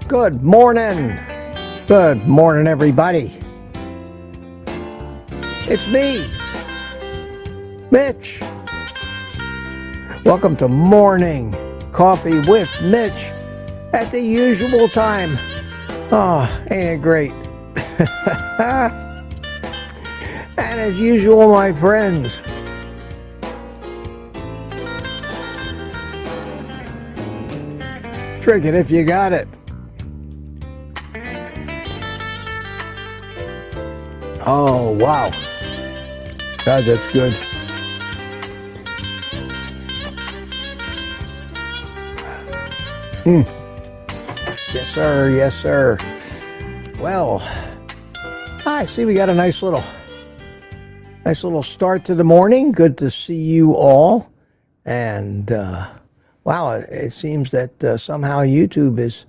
Good morning. Good morning, everybody. It's me, Mitch. Welcome to Morning Coffee with Mitch at the usual time. Oh, ain't it great? And as usual, my friends, drink it if you got it. Oh, wow. God, that's good. Yes, sir. Yes, sir. Well, I see we got a nice little start to the morning. Good to see you all. And, wow, it seems that somehow YouTube is,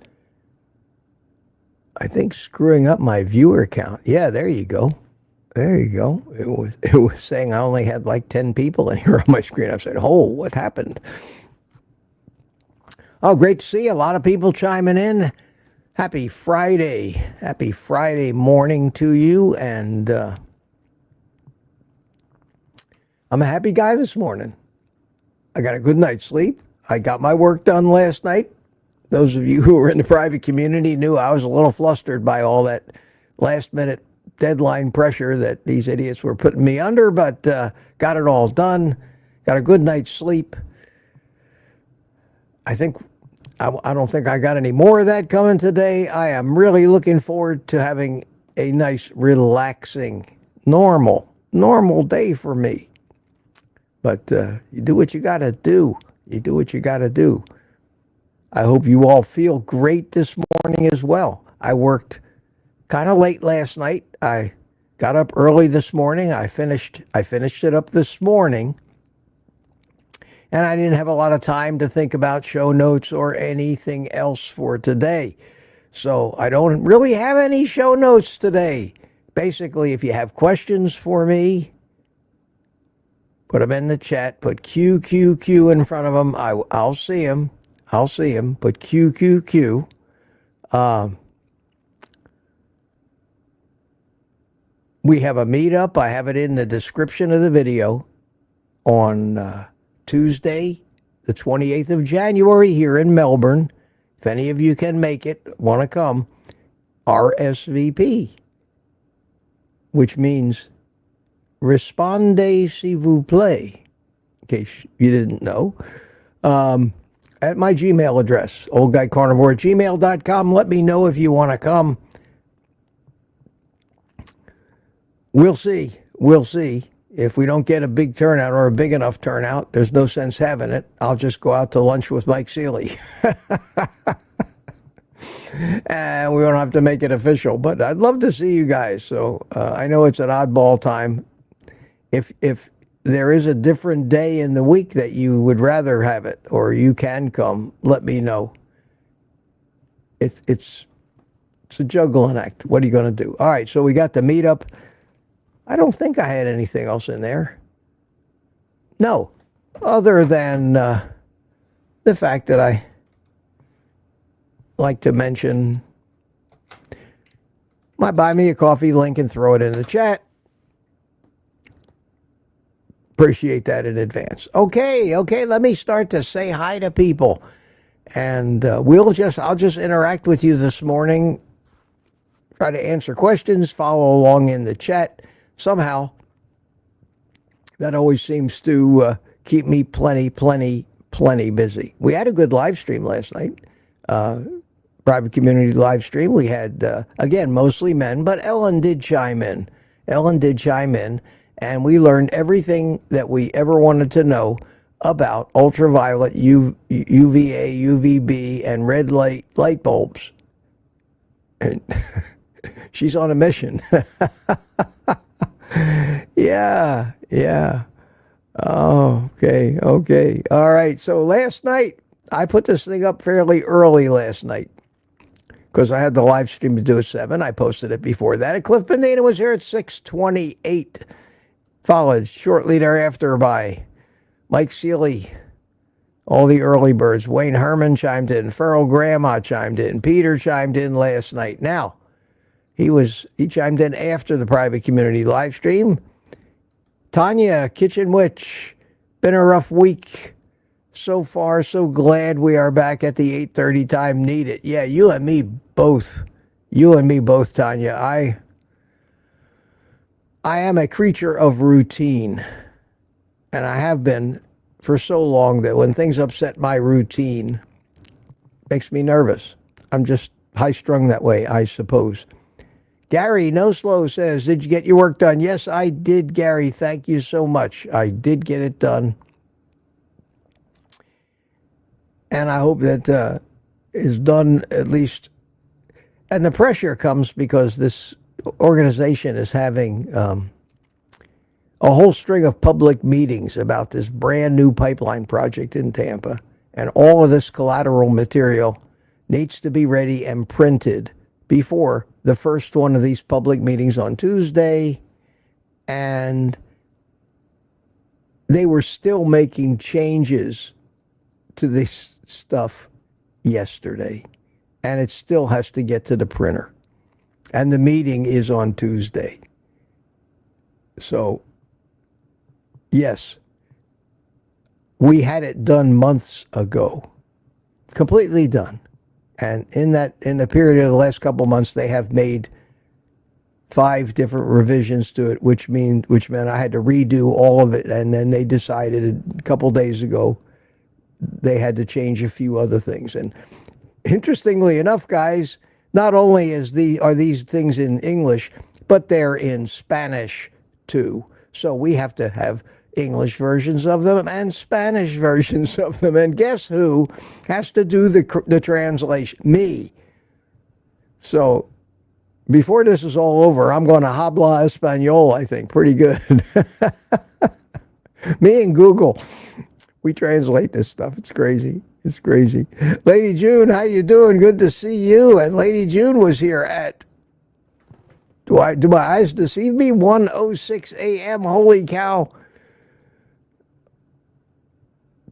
I think, screwing up my viewer count. Yeah, there you go. There you go. It was saying I only had like 10 people in here on my screen. I said, oh, what happened? Oh, great to see a lot of people chiming in. Happy Friday. Happy Friday morning to you. And I'm a happy guy this morning. I got a good night's sleep. I got my work done last night. Those of you who were in the private community knew I was a little flustered by all that last-minute deadline pressure that these idiots were putting me under, but got it all done. Got a good night's sleep. I don't think I got any more of that coming today. I am really looking forward to having a nice, relaxing, normal day for me. But you do what you got to do. You do what you got to do. I hope you all feel great this morning as well. I worked kind of late last night. I got up early this morning. I finished it up this morning. And I didn't have a lot of time to think about show notes or anything else for today. So I don't really have any show notes today. Basically, if you have questions for me, put them in the chat. Put QQQ in front of them. I'll see them. I'll see him, but QQQ. We have a meetup. I have it in the description of the video on Tuesday, the 28th of January here in Melbourne. If any of you can make it, want to come, RSVP, which means Respondez s'il vous plaît, in case you didn't know. At my Gmail address, OldGuyCarnivore@gmail.com. Let me know if you want to come. We'll see. We'll see. If we don't get a big turnout or a big enough turnout, there's no sense having it. I'll just go out to lunch with Mike Seeley. And we don't have to make it official. But I'd love to see you guys. So I know it's an oddball time. If there is a different day in the week that you would rather have it, or you can come, let me know. It's a juggling act. What are you going to do? All right, so we got the meetup. I don't think I had anything else in there. No, other than the fact that I like to mention my Buy Me a Coffee link and throw it in the chat. Appreciate that in advance. Okay, let me start to say hi to people. And I'll just interact with you this morning. Try to answer questions, follow along in the chat. Somehow, that always seems to keep me plenty busy. We had a good live stream last night. Private community live stream. We had, again, mostly men, but Ellen did chime in. And we learned everything that we ever wanted to know about ultraviolet, UVA, UVB, and red light bulbs. And she's on a mission. Yeah. Oh, okay. All right. So last night, I put this thing up fairly early last night because I had the live stream to do at 7. I posted it before that. And Cliff Medina was here at 6:28, followed shortly thereafter by Mike Seeley, all the early birds. Wayne Herman chimed in. Feral Grandma chimed in. Peter chimed in last night. Now, he chimed in after the private community live stream. Tanya, Kitchen Witch, been a rough week so far. So glad we are back at the 8:30 time. Need it. Yeah, you and me both. Tanya. I am a creature of routine, and I have been for so long that when things upset my routine, it makes me nervous. I'm just high-strung that way, I suppose. Gary No Slow says, did you get your work done? Yes, I did, Gary. Thank you so much. I did get it done. And I hope that is done at least. And the pressure comes because this organization is having a whole string of public meetings about this brand new pipeline project in Tampa. And all of this collateral material needs to be ready and printed before the first one of these public meetings on Tuesday. And they were still making changes to this stuff yesterday. And it still has to get to the printer. And the meeting is on Tuesday. So, yes, we had it done months ago. Completely done. And in the period of the last couple months, they have made 5 different revisions to it, which meant I had to redo all of it. And then they decided a couple days ago they had to change a few other things. And interestingly enough, guys, not only are these things in English, but they're in Spanish too. So we have to have English versions of them and Spanish versions of them. And guess who has to do the translation? Me. So before this is all over, I'm going to habla español, I think. Pretty good. Me and Google, we translate this stuff. It's crazy. It's crazy. Lady June, how you doing? Good to see you. And Lady June was here at, do my eyes deceive me? 1:06 a.m. Holy cow.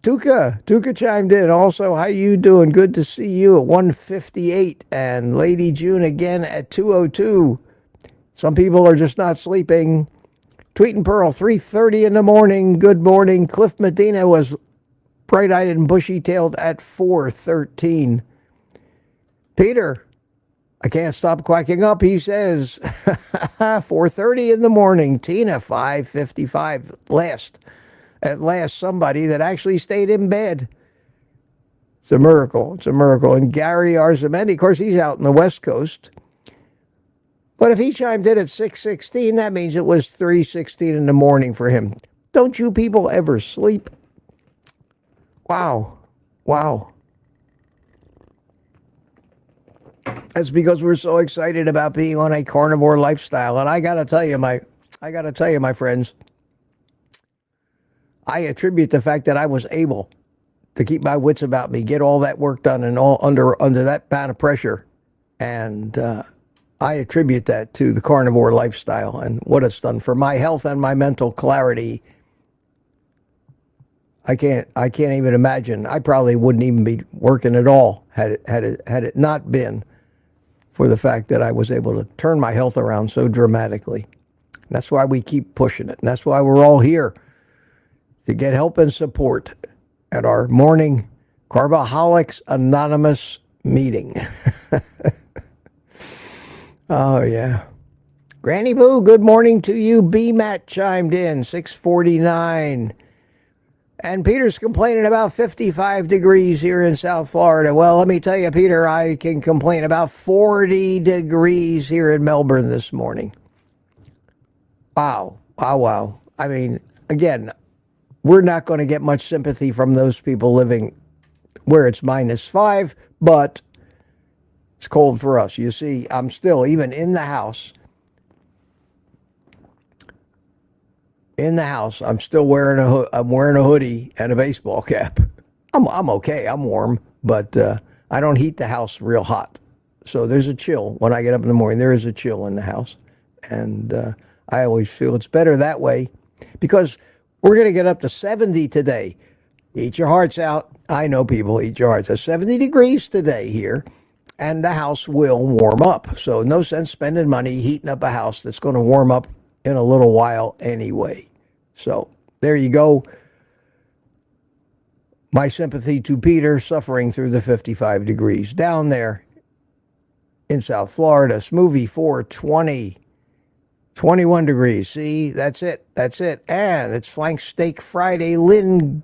Tuka chimed in also. How you doing? Good to see you at 1:58. And Lady June again at 2:02. Some people are just not sleeping. Tweet and Pearl, 3:30 in the morning. Good morning. Cliff Medina was bright-eyed and bushy-tailed at 4:13. Peter, I can't stop quacking up, he says. 4:30 in the morning. Tina, 5:55. At last, somebody that actually stayed in bed. It's a miracle. It's a miracle. And Gary Arzimendi, of course, he's out in the West Coast. But if he chimed in at 6:16, that means it was 3:16 in the morning for him. Don't you people ever sleep? Wow. That's because we're so excited about being on a carnivore lifestyle. And I gotta tell you, my friends, I attribute the fact that I was able to keep my wits about me, get all that work done, and all under that kind of pressure, and I attribute that to the carnivore lifestyle and what it's done for my health and my mental clarity. I can't even imagine. I probably wouldn't even be working at all had it not been for the fact that I was able to turn my health around so dramatically. And that's why we keep pushing it. And that's why we're all here to get help and support at our morning Carboholics Anonymous meeting. Oh, yeah. Granny Boo, good morning to you. B-Matt chimed in, 6:49. And Peter's complaining about 55 degrees here in South Florida. Well, let me tell you, Peter, I can complain about 40 degrees here in Melbourne this morning. Wow. I mean, again, we're not going to get much sympathy from those people living where it's -5, but it's cold for us. You see, I'm still, even in the house, I'm still wearing I'm wearing a hoodie and a baseball cap. I'm okay. I'm warm, but I don't heat the house real hot. So there's a chill when I get up in the morning. There is a chill in the house, and I always feel it's better that way, because we're going to get up to 70 today. Eat your hearts out. I know, people, eat your hearts. It's 70 degrees today here, and the house will warm up. So no sense spending money heating up a house that's going to warm up in a little while anyway. So there you go. My sympathy to Peter, suffering through the 55 degrees down there in South Florida. Smoothie 420, 21 degrees. See, that's it. That's it. And it's Flank Steak Friday. Lynn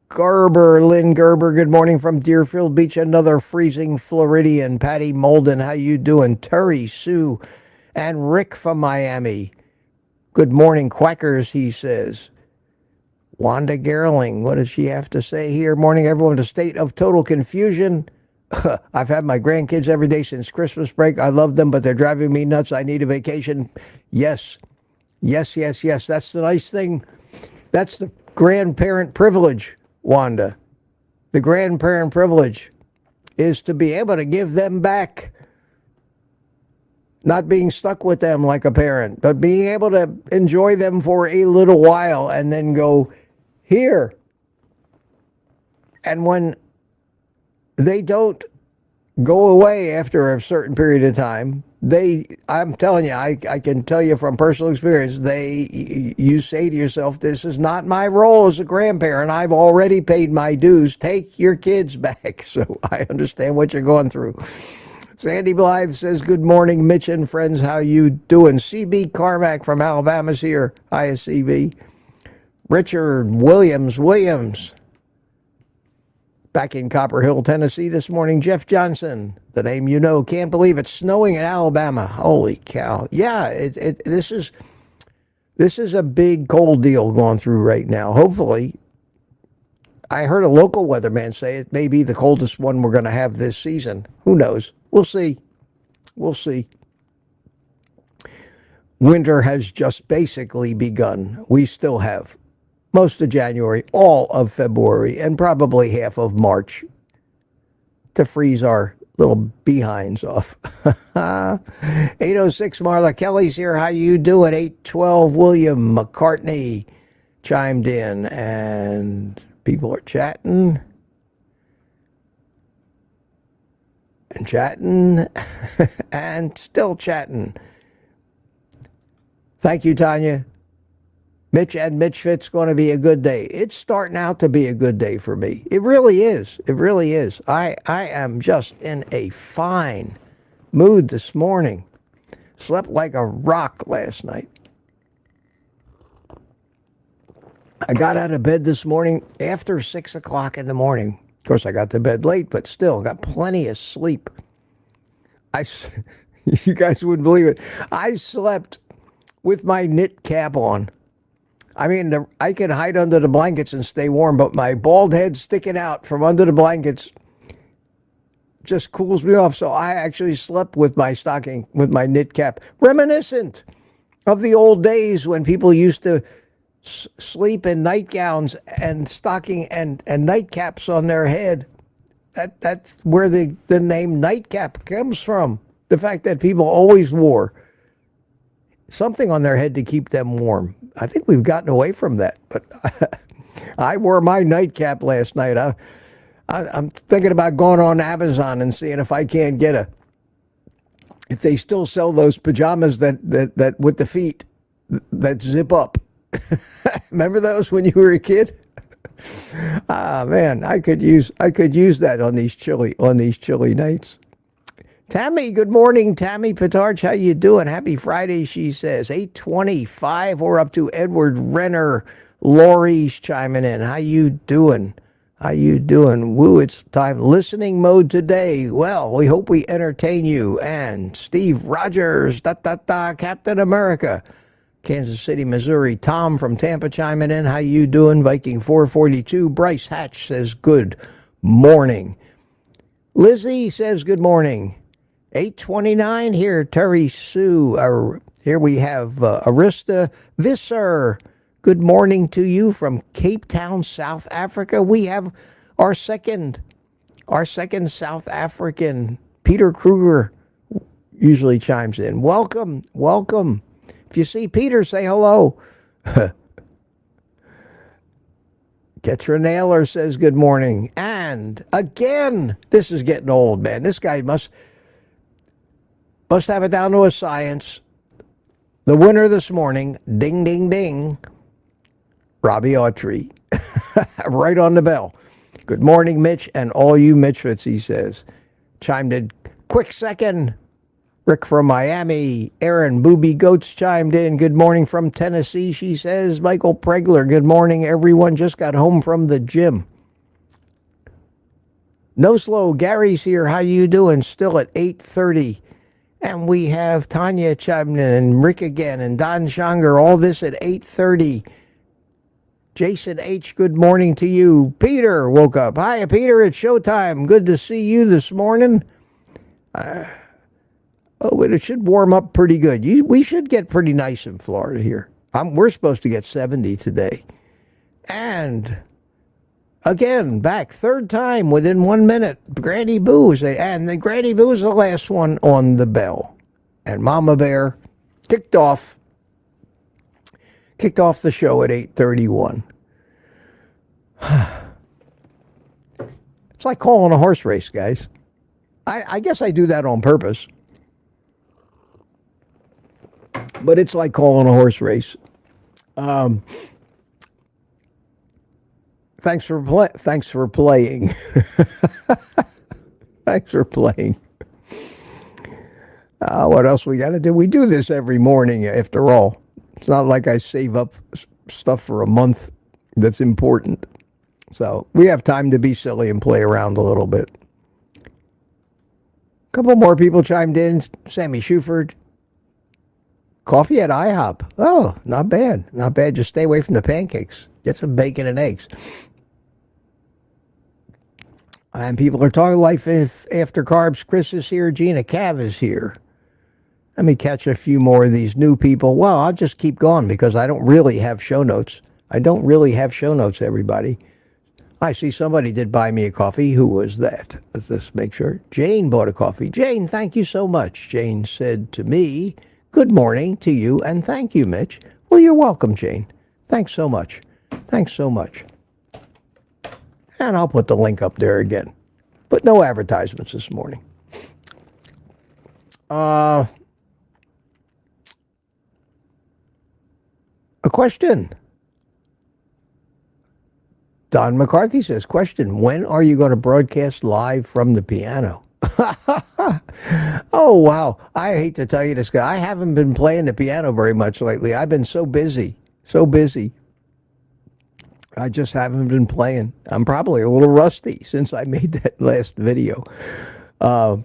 Gerber, good morning from Deerfield Beach. Another freezing Floridian. Patty Molden, how you doing? Terry, Sue, and Rick from Miami. Good morning, Quackers, he says. Wanda Gerling, what does she have to say here? Morning, everyone. A state of total confusion. I've had my grandkids every day since Christmas break. I love them, but they're driving me nuts. I need a vacation. Yes. Yes, yes, yes. That's the nice thing. That's the grandparent privilege, Wanda. The grandparent privilege is to be able to give them back. Not being stuck with them like a parent, but being able to enjoy them for a little while and then go, here. And when they don't go away after a certain period of time, I'm telling you, I can tell you from personal experience, you say to yourself, this is not my role as a grandparent. I've already paid my dues. Take your kids back. So I understand what you're going through. Sandy Blythe says, good morning, Mitch and friends. How you doing? CB Carmack from Alabama's here. Hi, CB. Richard Williams. Back in Copper Hill, Tennessee this morning. Jeff Johnson, the name you know. Can't believe it's snowing in Alabama. Holy cow. Yeah, this is a big cold deal going through right now. Hopefully, I heard a local weatherman say it may be the coldest one we're going to have this season. Who knows? We'll see. We'll see. Winter has just basically begun. We still have most of January, all of February, and probably half of March to freeze our little behinds off. 806 Marla Kelly's here. How you doing? 812 William McCartney chimed in, and people are chatting. And chatting and still chatting. Thank you, Tanya. Mitch and Mitch Fit's going to be a good day. It's starting out to be a good day for me. It really is. It really is. I am just in a fine mood this morning. Slept like a rock last night. I got out of bed this morning after 6 o'clock in the morning. Of course, I got to bed late, but still got plenty of sleep. You guys wouldn't believe it. I slept with my knit cap on. I mean, I can hide under the blankets and stay warm, but my bald head sticking out from under the blankets just cools me off. So I actually slept with my stocking, with my knit cap, reminiscent of the old days when people used to sleep in nightgowns and stocking and nightcaps on their head. That's where the name nightcap comes from. The fact that people always wore something on their head to keep them warm. I think we've gotten away from that, but I wore my nightcap last night. I'm thinking about going on Amazon and seeing if I can't get if they still sell those pajamas that with the feet that zip up. Remember those when you were a kid? Man, I could use that on these chilly nights. Tammy, good morning, Tammy Petarch. How you doing? Happy Friday, she says. 8:25. We're up to Edward Renner. Lori's chiming in. How you doing? How you doing? Woo, it's time. Listening mode today. Well, we hope we entertain you. And Steve Rogers, Captain America. Kansas City, Missouri. Tom from Tampa chiming in. How you doing? Viking 442. Bryce Hatch says good morning. Lizzie says good morning. 829 here. Terry Sue. Here we have Arista Visser. Good morning to you from Cape Town, South Africa. We have our second South African, Peter Kruger, usually chimes in. Welcome, welcome. If you see Peter, say hello. Ketra Naylor says good morning. And again, this is getting old, man. This guy must have it down to a science. The winner this morning, ding, ding, ding, Robbie Autry. Right on the bell. Good morning, Mitch, and all you Mitchfits, he says. Chimed in, quick second. Rick from Miami. Aaron Booby Goats chimed in. Good morning from Tennessee, she says. Michael Pregler, good morning, everyone. Just got home from the gym. No Slow, Gary's here. How you doing? Still at 8:30. And we have Tanya chiming in, and Rick again, and Don Shanger. All this at 8:30. Jason H., good morning to you. Peter woke up. Hiya, Peter. It's showtime. Good to see you this morning. But it should warm up pretty good. We should get pretty nice in Florida here. We're supposed to get 70 today. And again, back third time within 1 minute. Granny Boo and the Granny Boo is the last one on the bell. And Mama Bear kicked off the show at 8:31. It's like calling a horse race, guys. I guess I do that on purpose. But it's like calling a horse race. Thanks for playing. Thanks for playing. What else we got to do? We do this every morning, after all. It's not like I save up stuff for a month that's important. So we have time to be silly and play around a little bit. A couple more people chimed in. Sammy Shuford. Coffee at IHOP. Oh, not bad. Not bad. Just stay away from the pancakes. Get some bacon and eggs. And people are talking life after carbs. Chris is here. Gina Cav is here. Let me catch a few more of these new people. Well, I'll just keep going because I don't really have show notes. Everybody. I see somebody did buy me a coffee. Who was that? Let's just make sure. Jane bought a coffee. Jane, thank you so much. Jane said to me, good morning to you, and thank you, Mitch. Well, you're welcome, Jane. Thanks so much. And I'll put the link up there again. But no advertisements this morning. A question. Don McCarthy says, question, when are you going to broadcast live from the piano? Oh, wow. I hate to tell you this, guy. I haven't been playing the piano very much lately. I've been so busy. I just haven't been playing. I'm probably a little rusty since I made that last video. I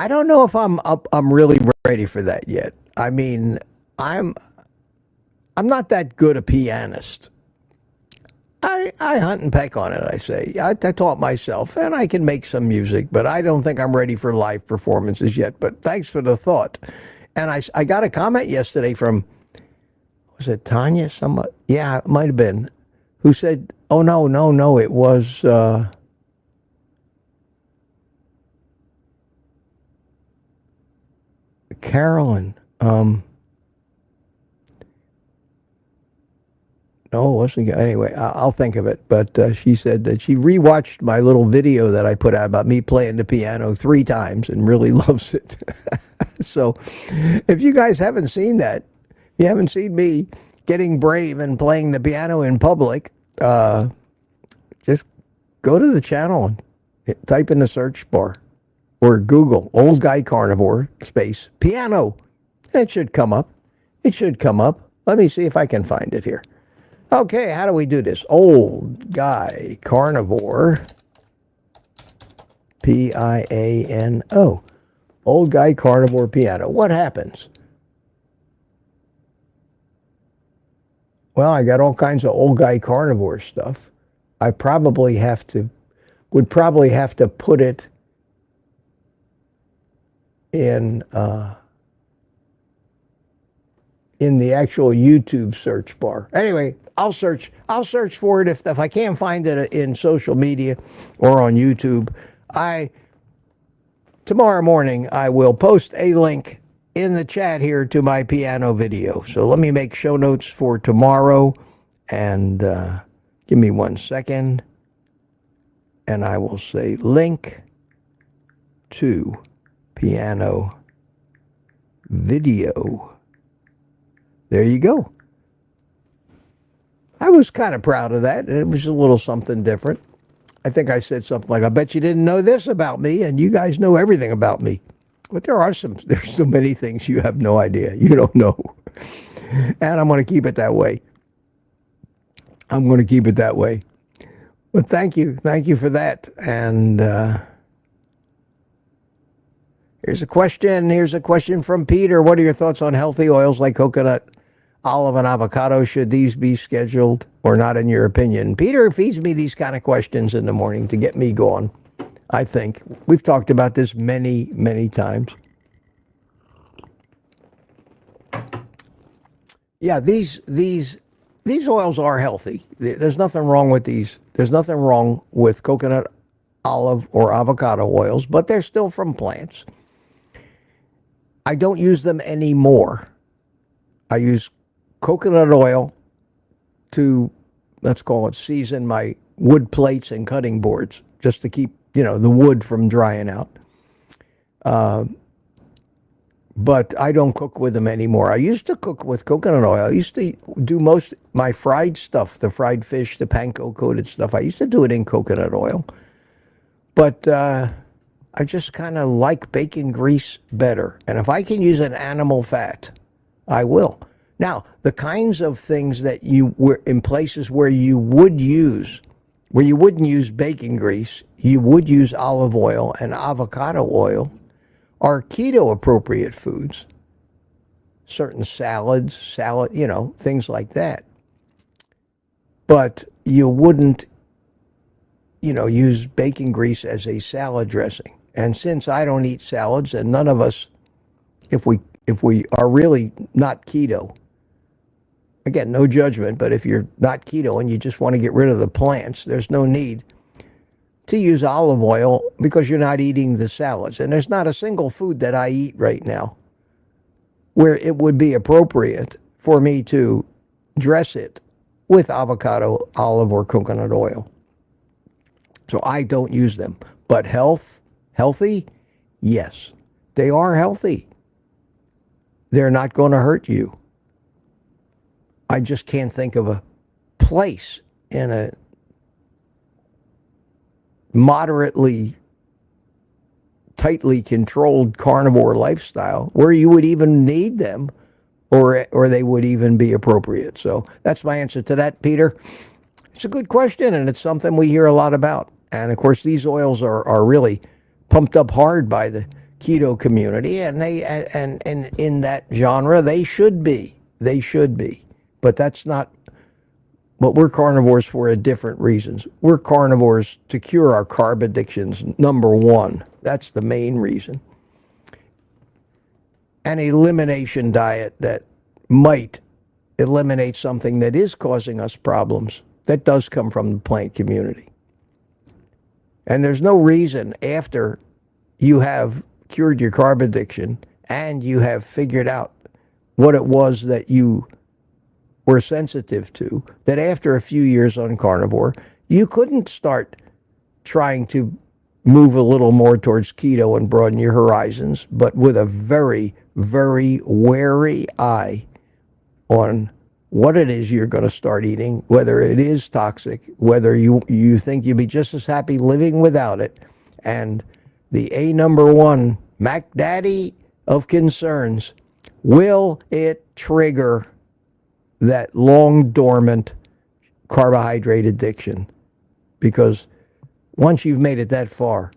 don't know if I'm really ready for that yet. I mean, I'm not that good a pianist. I hunt and peck on it, I say. I taught myself, and I can make some music, but I don't think I'm ready for live performances yet. But thanks for the thought. And I got a comment yesterday from, was it Tanya? Yeah, it might have been, who said, oh, no, it was Carolyn. No, it wasn't. Anyway, I'll think of it. But she said that she rewatched my little video that I put out about me playing the piano 3 times and really loves it. So if you guys haven't seen that, you haven't seen me getting brave and playing the piano in public, just go to the channel and type in the search bar or Google Old Guy Carnivore space piano. It should come up. Let me see if I can find it here. Okay, how do we do this? Old Guy Carnivore, Piano. Old Guy Carnivore piano. What happens? Well, I got all kinds of old guy carnivore stuff. I would probably have to put it in the actual YouTube search bar. Anyway, I'll search for it if I can't find it in social media or on YouTube. Tomorrow morning I will post a link in the chat here to my piano video. So let me make show notes for tomorrow, and give me 1 second, and I will say link to piano video. There you go. I was kind of proud of that. It was a little something different. I think I said something like, I bet you didn't know this about me, and you guys know everything about me. But there's so many things you have no idea. You don't know. And I'm going to keep it that way. I'm going to keep it that way. But thank you. Thank you for that. And here's a question. Here's a question from Peter. What are your thoughts on healthy oils like coconut, olive, and avocado? Should these be scheduled or not, in your opinion? Peter feeds me these kind of questions in the morning to get me going, I think. We've talked about this many, many times. Yeah, these oils are healthy. There's nothing wrong with these. There's nothing wrong with coconut, olive, or avocado oils, but they're still from plants. I don't use them anymore. I use coconut oil to, let's call it, season my wood plates and cutting boards, just to keep, the wood from drying out. But I don't cook with them anymore. I used to cook with coconut oil. I used to do most my fried stuff, the fried fish, the panko coated stuff. I used to do it in coconut oil. But I just kind of like bacon grease better. And if I can use an animal fat, I will. Now, the kinds of things that you were in places where you wouldn't use bacon grease, you would use olive oil and avocado oil, are keto appropriate foods. Certain salads, things like that. But you wouldn't, use bacon grease as a salad dressing. And since I don't eat salads, and none of us, if we are really not keto, again, no judgment, but if you're not keto and you just want to get rid of the plants, there's no need to use olive oil because you're not eating the salads. And there's not a single food that I eat right now where it would be appropriate for me to dress it with avocado, olive, or coconut oil. So I don't use them. But healthy? Yes, they are healthy. They're not going to hurt you. I just can't think of a place in a moderately, tightly controlled carnivore lifestyle where you would even need them or they would even be appropriate. So that's my answer to that, Peter. It's a good question, and it's something we hear a lot about. And of course, these oils are really pumped up hard by the keto community, and and in that genre, they should be. But that's not what we're carnivores for, different reasons. We're carnivores to cure our carb addictions, number one. That's the main reason. An elimination diet that might eliminate something that is causing us problems, that does come from the plant community. And there's no reason after you have cured your carb addiction and you have figured out what it was that you were sensitive to, that after a few years on carnivore, you couldn't start trying to move a little more towards keto and broaden your horizons, but with a very, very wary eye on what it is you're going to start eating, whether it is toxic, whether you think you'll be just as happy living without it. And the number one Mac Daddy of concerns, will it trigger that long dormant carbohydrate addiction? Because once you've made it that far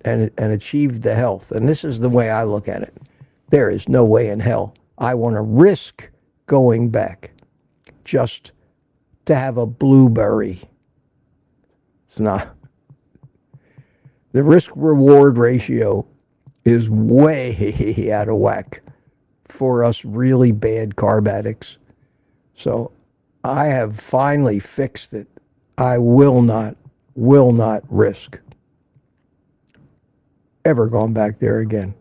and achieved the health, and this is the way I look at it, there is no way in hell I want to risk going back just to have a blueberry. It's not. The risk-reward ratio is way out of whack for us really bad carb addicts. So I have finally fixed it. I will not risk ever going back there again.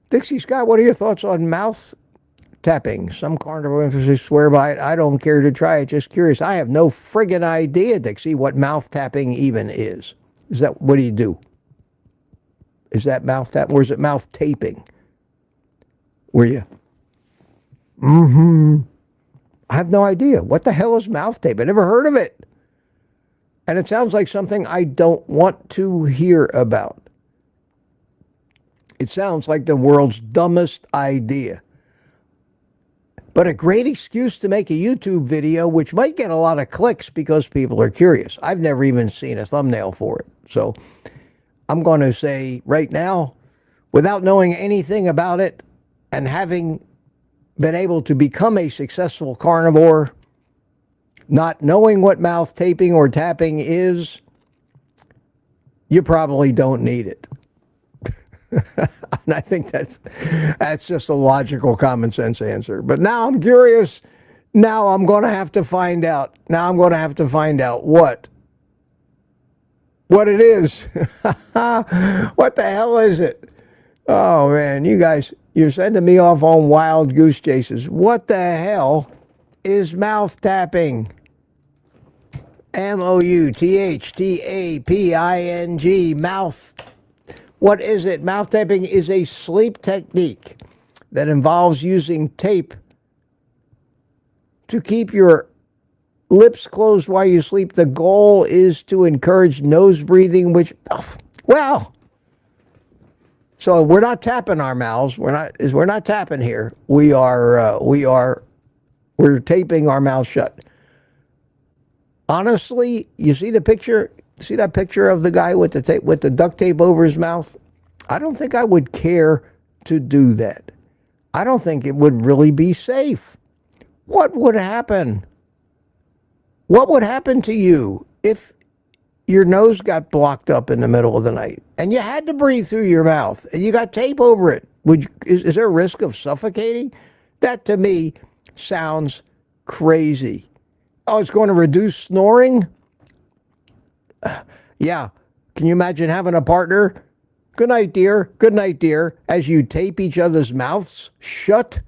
Dixie Scott, what are your thoughts on mouth tapping? Some carnivore enthusiasts swear by it. I don't care to try it. Just curious. I have no friggin' idea, Dixie, what mouth tapping even is. Is that, what do you do? Is that mouth tap, or is it mouth taping? Were you? I have no idea. What the hell is mouth tape? I never heard of it. And it sounds like something I don't want to hear about. It sounds like the world's dumbest idea. But a great excuse to make a YouTube video, which might get a lot of clicks because people are curious. I've never even seen a thumbnail for it. So I'm going to say right now, without knowing anything about it and having been able to become a successful carnivore, not knowing what mouth taping or tapping is, you probably don't need it. And I think that's just a logical, common sense answer. But now I'm curious. Now I'm going to have to find out. Now I'm going to have to find out what it is. What the hell is it? Oh, man, you guys, you're sending me off on wild goose chases. What the hell is mouth tapping? MOUTHTAPING, mouth. What is it? Mouth tapping is a sleep technique that involves using tape to keep your lips closed while you sleep. The goal is to encourage nose breathing, which, well, so we're not tapping our mouths. We're not tapping here. We're taping our mouth shut. Honestly, you see the picture? See that picture of the guy with the tape, with the duct tape over his mouth? I don't think I would care to do that. I don't think it would really be safe. What would happen? What would happen to you if your nose got blocked up in the middle of the night and you had to breathe through your mouth and you got tape over it? Is there a risk of suffocating? That to me sounds crazy. Oh, it's going to reduce snoring? Yeah. Can you imagine having a partner? Good night, dear. Good night, dear. As you tape each other's mouths shut.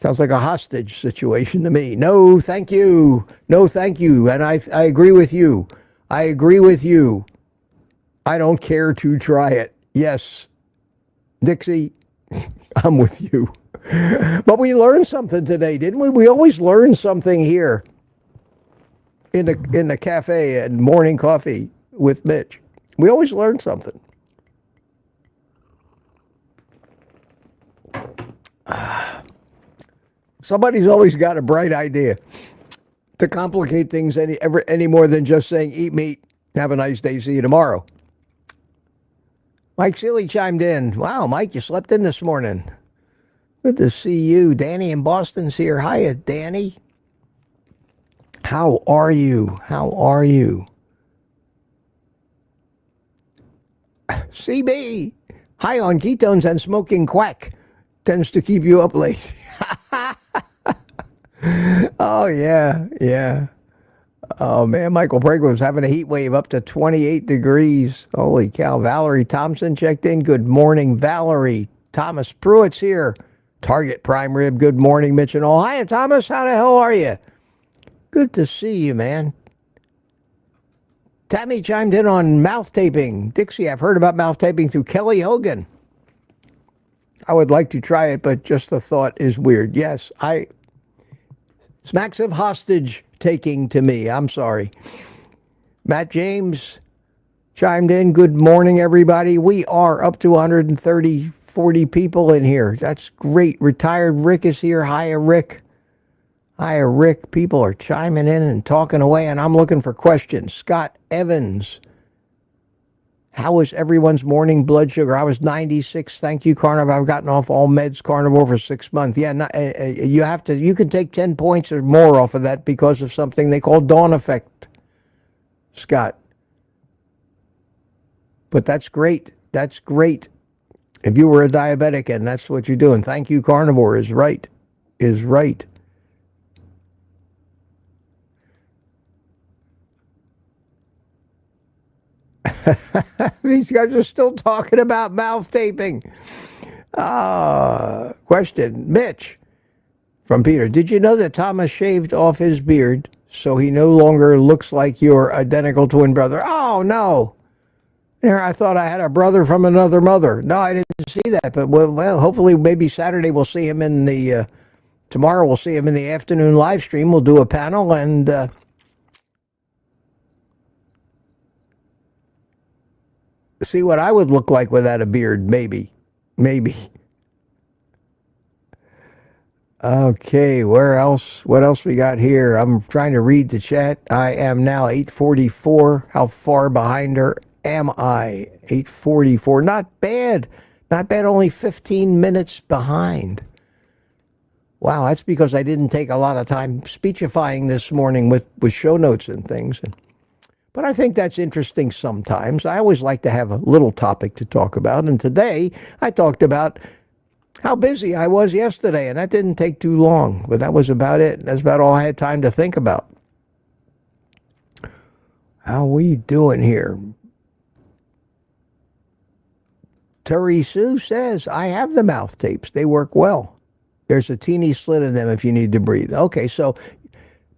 Sounds like a hostage situation to me. No, thank you. No, thank you. And I agree with you. I agree with you. I don't care to try it. Yes. Dixie, I'm with you. But we learned something today, didn't we? We always learn something here in the cafe and morning coffee with Mitch. We always learn something. Somebody's always got a bright idea to complicate things any more than just saying, eat meat, have a nice day, see you tomorrow. Mike Seeley chimed in. Wow, Mike, you slept in this morning. Good to see you. Danny in Boston's here. Hiya, Danny. How are you? How are you? CB, high on ketones and smoking quack tends to keep you up late. Oh, yeah. Oh, man, Michael Brigham's having a heat wave up to 28 degrees. Holy cow. Valerie Thompson checked in. Good morning, Valerie. Thomas Pruitt's here. Target Prime Rib. Good morning, Mitch and all. Hiya, Thomas. How the hell are you? Good to see you, man. Tammy chimed in on mouth taping. Dixie, I've heard about mouth taping through Kelly Hogan. I would like to try it, but just the thought is weird. Yes, smacks of hostage taking to me. I'm sorry. Matt James chimed in. Good morning, everybody. We are up to 130, 40 people in here. That's great. Retired Rick is here. Hiya, Rick. Hiya, Rick. People are chiming in and talking away, and I'm looking for questions. Scott Evans How is everyone's morning blood sugar? I was 96. Thank you, Carnivore. I've gotten off all meds, Carnivore, for 6 months. Yeah, you can take 10 points or more off of that because of something they call dawn effect, Scott. But that's great. That's great. If you were a diabetic and that's what you're doing, thank you, Carnivore is right. Is right. These guys are still talking about mouth taping. Question. Mitch from Peter. Did you know that Thomas shaved off his beard so he no longer looks like your identical twin brother? Oh, no. There, I thought I had a brother from another mother. No, I didn't see that. But, well, hopefully maybe Saturday we'll see him in the, tomorrow we'll see him in the afternoon live stream. We'll do a panel and... see what I would look like without a beard, maybe. Okay, where else? What else we got here? I'm trying to read the chat. I am now 8:44. How far behind her am I? 8:44. Not bad. Not bad, only 15 minutes behind. Wow, that's because I didn't take a lot of time speechifying this morning with show notes and things. But I think that's interesting sometimes. I always like to have a little topic to talk about. And today I talked about how busy I was yesterday, and that didn't take too long. But that was about it. That's about all I had time to think about. How we doing here? Terry Sue says, I have the mouth tapes. They work well. There's a teeny slit in them if you need to breathe. Okay, so...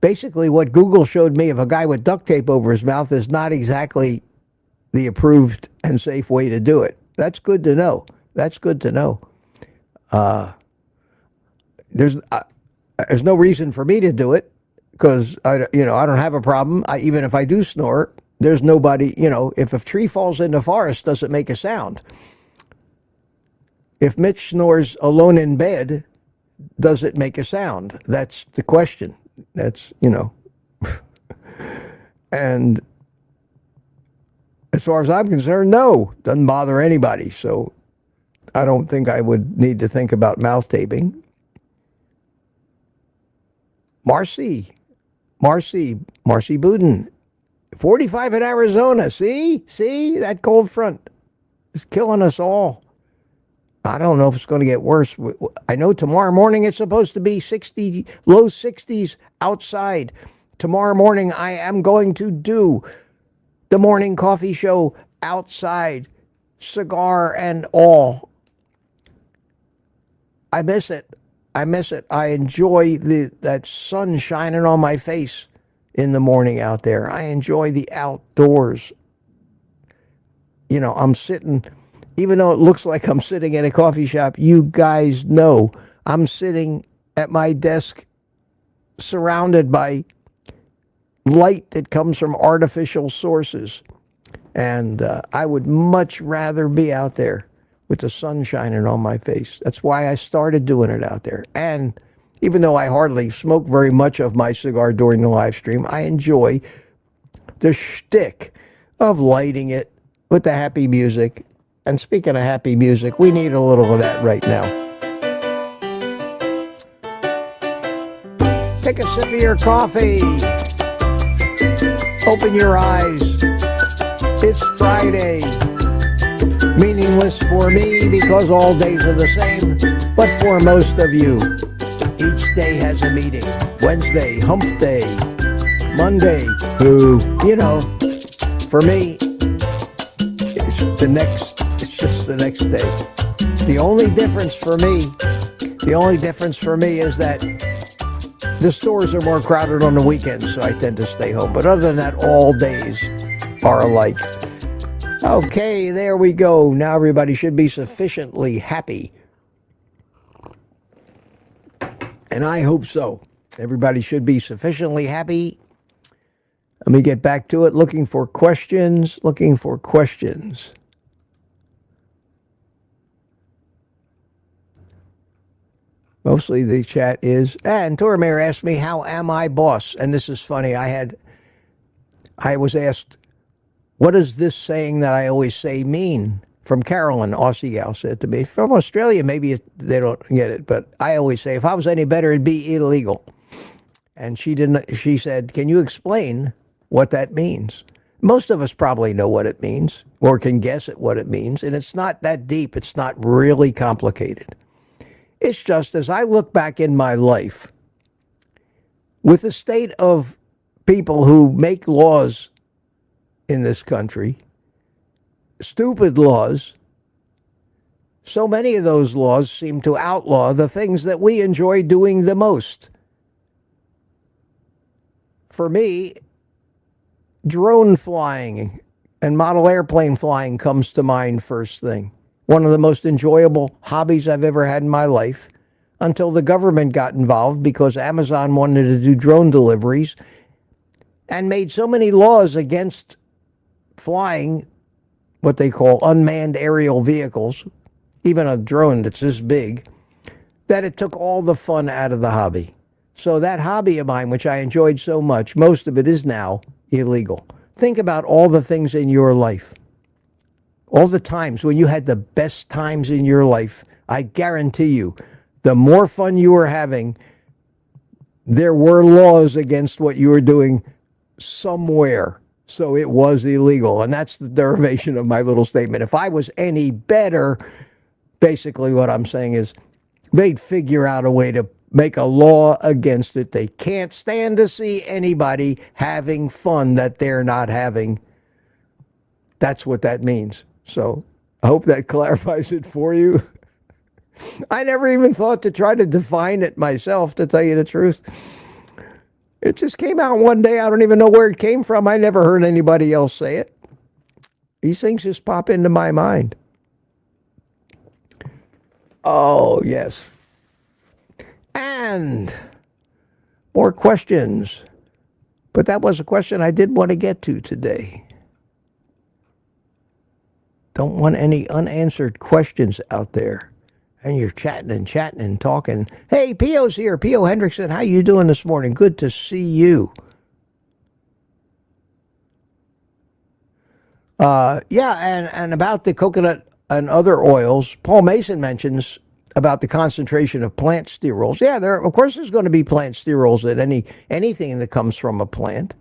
basically, what Google showed me of a guy with duct tape over his mouth is not exactly the approved and safe way to do it. That's good to know. That's good to know. There's no reason for me to do it because I don't have a problem. Even if I do snore, there's nobody. If a tree falls in the forest, does it make a sound? If Mitch snores alone in bed, does it make a sound? That's the question. That's, and as far as I'm concerned, no, doesn't bother anybody. So I don't think I would need to think about mouth taping. Marcy Budin, 45 in Arizona. See, that cold front is killing us all. I don't know if it's going to get worse. I know tomorrow morning it's supposed to be 60, low 60s outside. Tomorrow morning I am going to do the morning coffee show outside, cigar and all. I miss it. I enjoy that sun shining on my face in the morning out there. I enjoy the outdoors. I'm sitting... even though it looks like I'm sitting in a coffee shop, you guys know I'm sitting at my desk surrounded by light that comes from artificial sources. And I would much rather be out there with the sun shining on my face. That's why I started doing it out there. And even though I hardly smoke very much of my cigar during the live stream, I enjoy the shtick of lighting it with the happy music. And speaking of happy music, we need a little of that right now. Take a sip of your coffee. Open your eyes. It's Friday. Meaningless for me because all days are the same. But for most of you, each day has a meaning. Wednesday, hump day. Monday, for me, it's just the next day. The only difference for me is that the stores are more crowded on the weekends, so I tend to stay home. But other than that, all days are alike. Okay, there we go. Now everybody should be sufficiently happy. And I hope so. Everybody should be sufficiently happy. Let me get back to it. Looking for questions. Mostly the chat is, and Tormayer asked me, how am I, boss? And this is funny. I was asked What does this saying that I always say mean? From Carolyn, Aussie gal, said to me. From Australia, maybe they don't get it, but I always say, if I was any better, it'd be illegal. And she didn't. She said, can you explain what that means? Most of us probably know what it means or can guess at what it means, and it's not that deep. It's not really complicated. It's just as I look back in my life, with the state of people who make laws in this country, stupid laws, so many of those laws seem to outlaw the things that we enjoy doing the most. For me, drone flying and model airplane flying comes to mind first thing. One of the most enjoyable hobbies I've ever had in my life, until the government got involved because Amazon wanted to do drone deliveries and made so many laws against flying what they call unmanned aerial vehicles, even a drone that's this big, that it took all the fun out of the hobby. So that hobby of mine, which I enjoyed so much, most of it is now illegal. Think about all the things in your life, all the times when you had the best times in your life. I guarantee you, the more fun you were having, there were laws against what you were doing somewhere. So it was illegal. And that's the derivation of my little statement. If I was any better, basically what I'm saying is they'd figure out a way to make a law against it. They can't stand to see anybody having fun that they're not having. That's what that means. So I hope that clarifies it for you. I never even thought to try to define it myself, to tell you the truth. It just came out one day. I don't even know where it came from. I never heard anybody else say it. These things just pop into my mind. Oh, yes. And more questions. But that was a question I did want to get to today. Don't want any unanswered questions out there. And you're chatting and talking. Hey, P.O.'s here. P.O. Hendrickson, how you doing this morning? Good to see you. Yeah, and about the coconut and other oils, Paul Mason mentions about the concentration of plant sterols. Yeah, of course there's going to be plant sterols in anything that comes from a plant.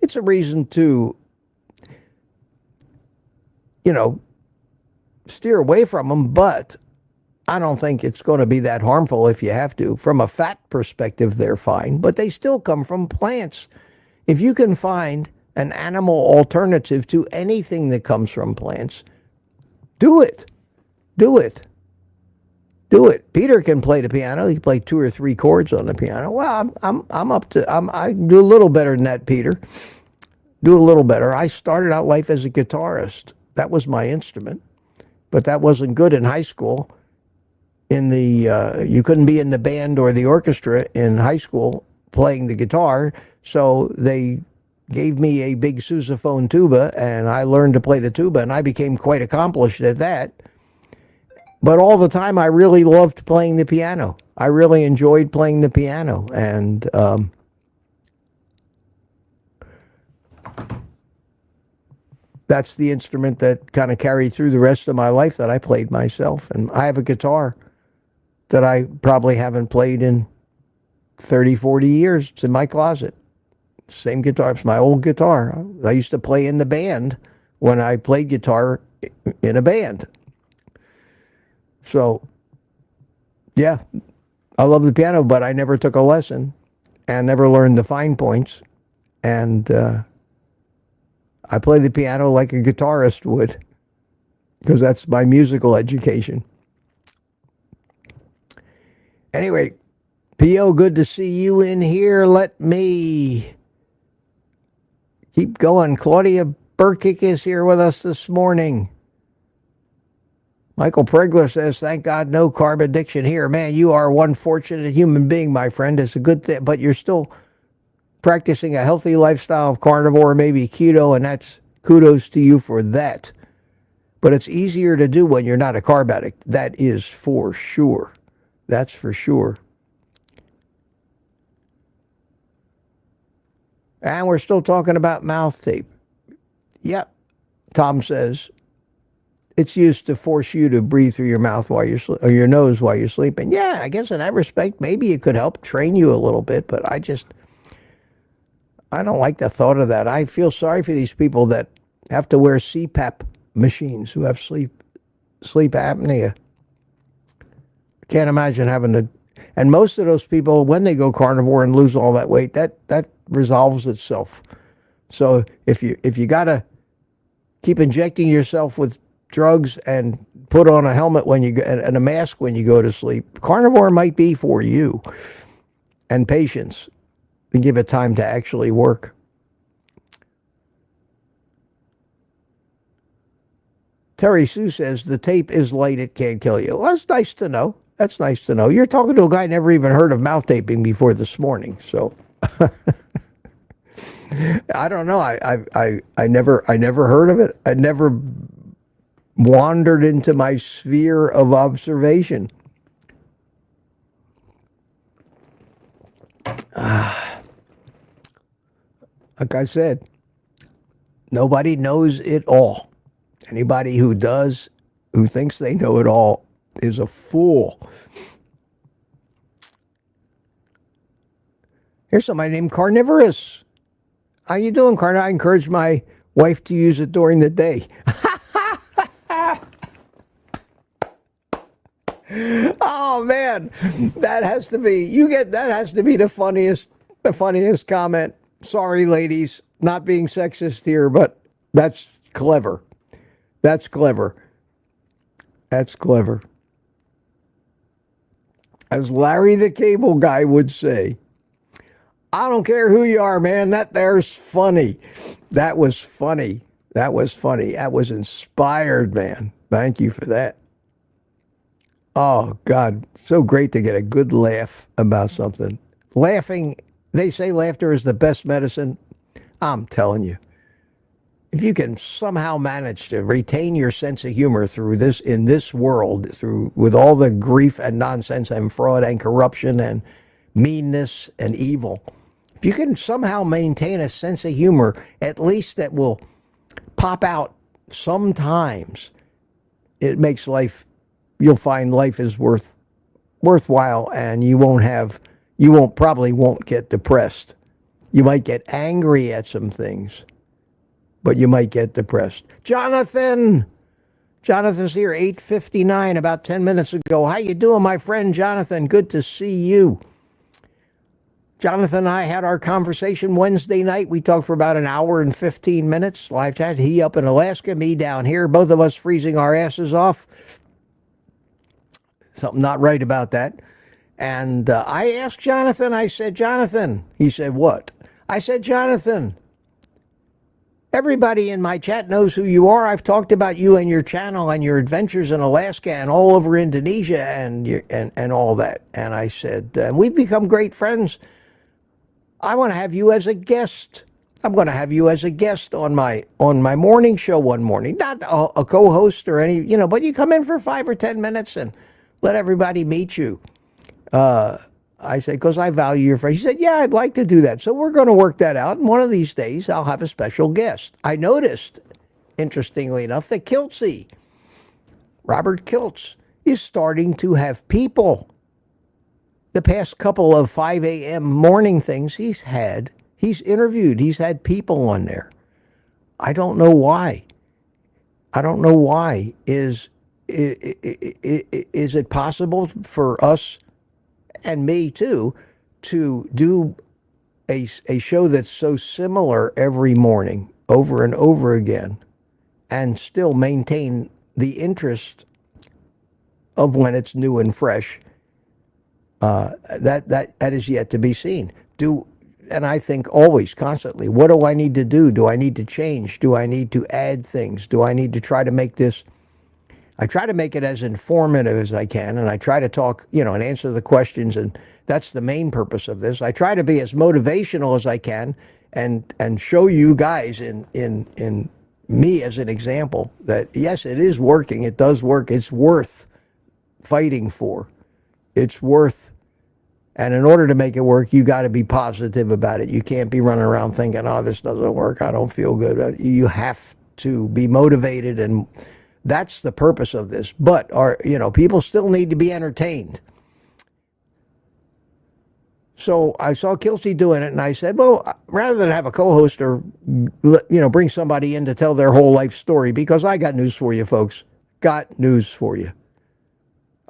It's a reason to, steer away from them, but I don't think it's going to be that harmful if you have to. From a fat perspective, they're fine, but they still come from plants. If you can find an animal alternative to anything that comes from plants, do it. Do it. Do it. Peter can play the piano. He can play 2 or 3 chords on the piano. Well, I do a little better than that, Peter. Do a little better. I started out life as a guitarist. That was my instrument, but that wasn't good in high school. You couldn't be in the band or the orchestra in high school playing the guitar, so they gave me a big sousaphone tuba, and I learned to play the tuba, and I became quite accomplished at that. But all the time, I really loved playing the piano. I really enjoyed playing the piano, and that's the instrument that kind of carried through the rest of my life that I played myself. And I have a guitar that I probably haven't played in 30, 40 years. It's in my closet. Same guitar. It's my old guitar. I used to play in the band when I played guitar in a band. So, yeah, I love the piano, but I never took a lesson and never learned the fine points. And I play the piano like a guitarist would, because that's my musical education. Anyway, P.O., good to see you in here. Let me keep going. Claudia Burkick is here with us this morning. Michael Pregler says, thank God no carb addiction here. Man, you are one fortunate human being, my friend. It's a good thing, but you're still practicing a healthy lifestyle of carnivore, maybe keto, and that's kudos to you for that. But it's easier to do when you're not a carb addict. That is for sure. That's for sure. And we're still talking about mouth tape. Yep. Tom says, it's used to force you to breathe through your mouth while you're or your nose while you're sleeping. Yeah, I guess in that respect, maybe it could help train you a little bit, but I don't like the thought of that. I feel sorry for these people that have to wear CPAP machines, who have sleep apnea. Can't imagine having to. And most of those people, when they go carnivore and lose all that weight, that resolves itself. So if you gotta keep injecting yourself with drugs and put on a helmet when you and a mask when you go to sleep, carnivore might be for you. And patience, to give it time to actually work. Terry Sue says the tape is light, it can't kill you. Well, that's nice to know. That's nice to know. You're talking to a guy never even heard of mouth taping before this morning, so I don't know. I never heard of it. I never wandered into my sphere of observation. Like I said, nobody knows it all. Anybody who does, who thinks they know it all, is a fool. Here's somebody named Carnivorous. How you doing, Carnivore? I encourage my wife to use it during the day. Oh man, that has to be the funniest comment. Sorry, ladies, not being sexist here, but that's clever. That's clever. That's clever. As Larry the Cable Guy would say, I don't care who you are, man. There's funny. That was funny. That was funny. That was inspired, man. Thank you for that. Oh, God. So great to get a good laugh about something. Laughing, they say laughter is the best medicine. I'm telling you. If you can somehow manage to retain your sense of humor through this, in this world, with all the grief and nonsense and fraud and corruption and meanness and evil, if you can somehow maintain a sense of humor, at least that will pop out sometimes, it makes life, you'll find life is worthwhile, and you probably won't get depressed. You might get angry at some things, but you might get depressed. Jonathan's here, 8:59, about 10 minutes ago. How you doing, my friend Jonathan? Good to see you. Jonathan and I had our conversation Wednesday night. We talked for about an hour and 15 minutes, live chat. He up in Alaska, me down here, both of us freezing our asses off. Something not right about that. And I asked Jonathan, I said, Jonathan, he said, what? I said, Jonathan, everybody in my chat knows who you are. I've talked about you and your channel and your adventures in Alaska and all over Indonesia and all that. And I said, we've become great friends. I want to have you as a guest. I'm going to have you as a guest on my morning show one morning. Not a co-host or any, but you come in for 5 or 10 minutes and let everybody meet you. I said, because I value your friend. He said, yeah, I'd like to do that. So we're going to work that out. And one of these days, I'll have a special guest. I noticed, interestingly enough, that Kiltsy, Robert Kiltz, is starting to have people. The past couple of 5 a.m. morning things he's interviewed, he's had people on there. I don't know why. Is it possible for us, and me too, to do a show that's so similar every morning, over and over again, and still maintain the interest of when it's new and fresh? That is yet to be seen. And I think always, constantly, what do I need to do? Do I need to change? Do I need to add things? Do I need to try to make this? I try to make it as informative as I can, and I try to talk, and answer the questions, and that's the main purpose of this. I try to be as motivational as I can, and show you guys in me as an example that yes, it is working. It does work. It's worth fighting for. It's worth And in order to make it work, you got to be positive about it. You can't be running around thinking, oh, this doesn't work. I don't feel good. You have to be motivated, and that's the purpose of this. But people still need to be entertained. So I saw Kelsey doing it, and I said, well, rather than have a co-host or bring somebody in to tell their whole life story, because I got news for you, folks. Got news for you.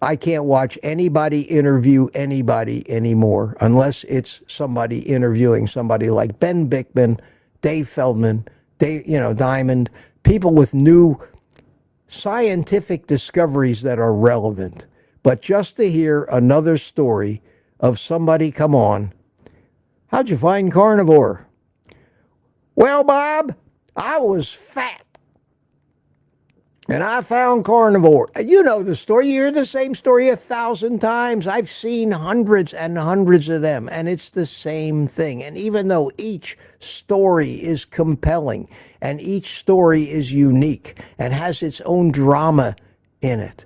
I can't watch anybody interview anybody anymore unless it's somebody interviewing somebody like Ben Bickman, Dave Feldman, Diamond, people with new scientific discoveries that are relevant. But just to hear another story of somebody come on, how'd you find carnivore? Well, Bob, I was fat. And I found carnivore. You know the story. You hear the same story 1,000 times. I've seen hundreds and hundreds of them, and it's the same thing. And even though each story is compelling and each story is unique and has its own drama in it,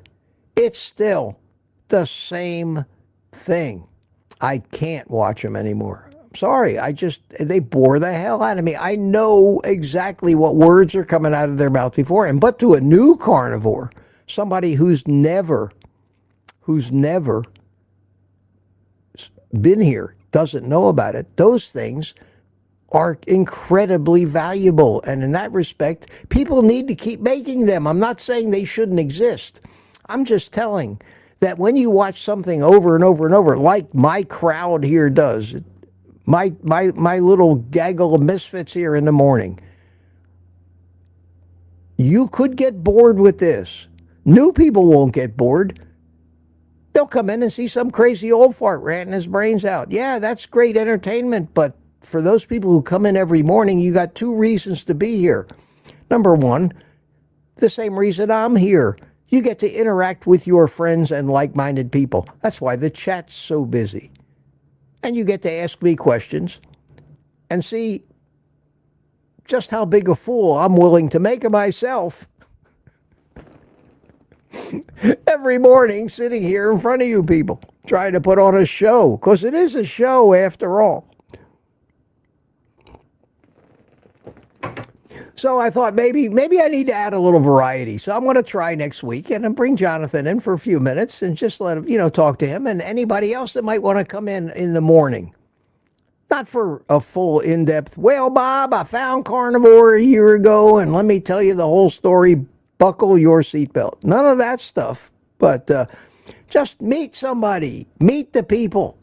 it's still the same thing. I can't watch them anymore. Sorry, they bore the hell out of me. I know exactly what words are coming out of their mouth before. But to a new carnivore, somebody who's never been here, doesn't know about it, those things are incredibly valuable. And in that respect, people need to keep making them. I'm not saying they shouldn't exist. I'm just telling that when you watch something over and over and over, like my crowd here does, my little gaggle of misfits here in the morning, you could get bored with this. New people won't get bored. They'll come in and see some crazy old fart ranting his brains out. Yeah, that's great entertainment, but for those people who come in every morning, you got two reasons to be here. Number one, the same reason I'm here. You get to interact with your friends and like-minded people. That's why the chat's so busy. And you get to ask me questions and see just how big a fool I'm willing to make of myself every morning sitting here in front of you people, trying to put on a show, because it is a show after all. So I thought maybe I need to add a little variety. So I'm going to try next week and bring Jonathan in for a few minutes and just let him, talk to him and anybody else that might want to come in the morning. Not for a full in-depth, well, Bob, I found carnivore a year ago and let me tell you the whole story. Buckle your seatbelt. None of that stuff. But just meet somebody. Meet the people.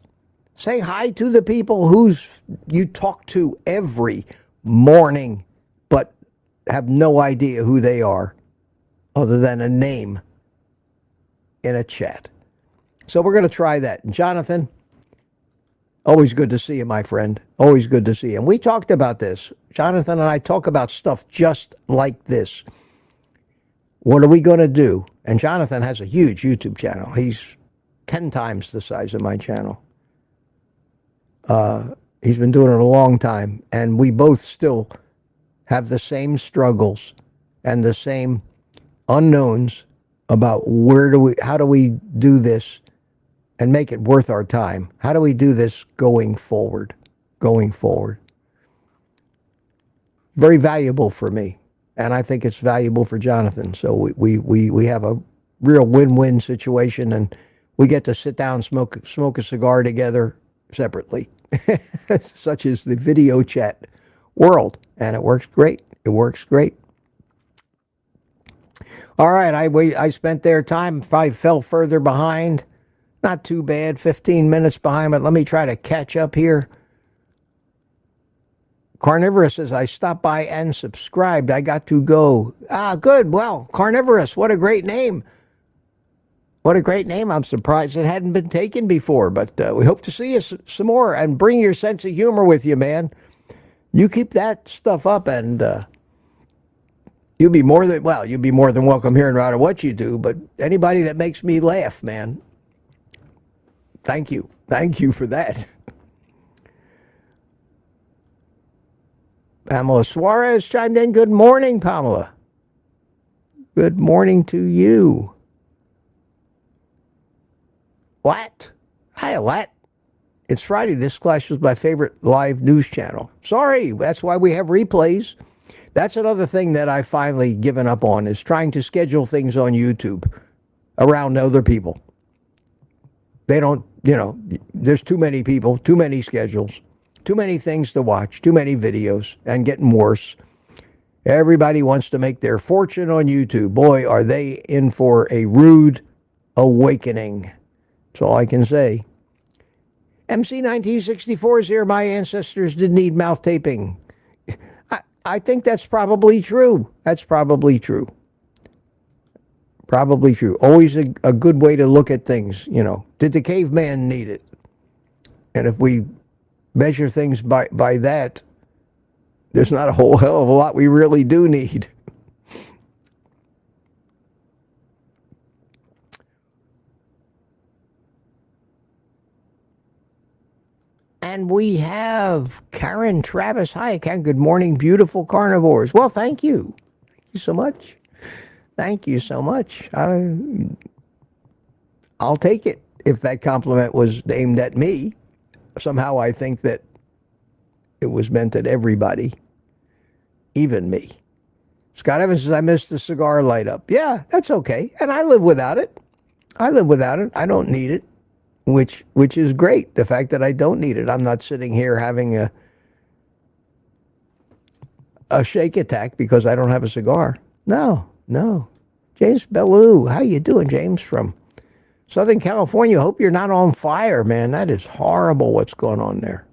Say hi to the people you talk to every morning, but have no idea who they are other than a name in a chat. So we're going to try that. Jonathan, always good to see you, my friend. Always good to see you. And we talked about this. Jonathan and I talk about stuff just like this. What are we going to do? And Jonathan has a huge YouTube channel. He's 10 times the size of my channel. He's been doing it a long time. And we both still have the same struggles and the same unknowns about how do we do this and make it worth our time? How do we do this going forward? Very valuable for me, and I think it's valuable for Jonathan. So we have a real win-win situation, and we get to sit down, smoke a cigar together separately, such as the video chat world. And it works great. All right, I spent their time. If I fell further behind, not too bad, 15 minutes behind, but let me try to catch up here. Carnivorous says, I stopped by and subscribed. I got to go. Good. Well, Carnivorous, what a great name. I'm surprised it hadn't been taken before, but we hope to see you some more and bring your sense of humor with you, man. You keep that stuff up, and you'll be more than welcome here no matter what you do. But anybody that makes me laugh, man, thank you for that. Pamela Suarez chimed in. Good morning, Pamela. Good morning to you. Lat. Hi, Lat. It's Friday. This clash was my favorite live news channel. Sorry, that's why we have replays. That's another thing that I finally given up on, is trying to schedule things on YouTube around other people. They don't, there's too many people, too many schedules, too many things to watch, too many videos, and getting worse. Everybody wants to make their fortune on YouTube. Boy, are they in for a rude awakening. That's all I can say. MC 1964 is here. My ancestors didn't need mouth taping. I think that's probably true. That's probably true. Probably true. Always a good way to look at things, Did the caveman need it? And if we measure things by that, there's not a whole hell of a lot we really do need. And we have Karen Travis. Hi, Karen. Good morning, beautiful carnivores. Well, thank you. Thank you so much. Thank you so much. I'll take it if that compliment was aimed at me. Somehow I think that it was meant at everybody, even me. Scott Evans says, I missed the cigar light up. Yeah, that's okay. And I live without it. I don't need it. Which is great. The fact that I don't need it. I'm not sitting here having a shake attack because I don't have a cigar. No. James Bellou, how you doing, James, from Southern California? Hope you're not on fire, man. That is horrible what's going on there.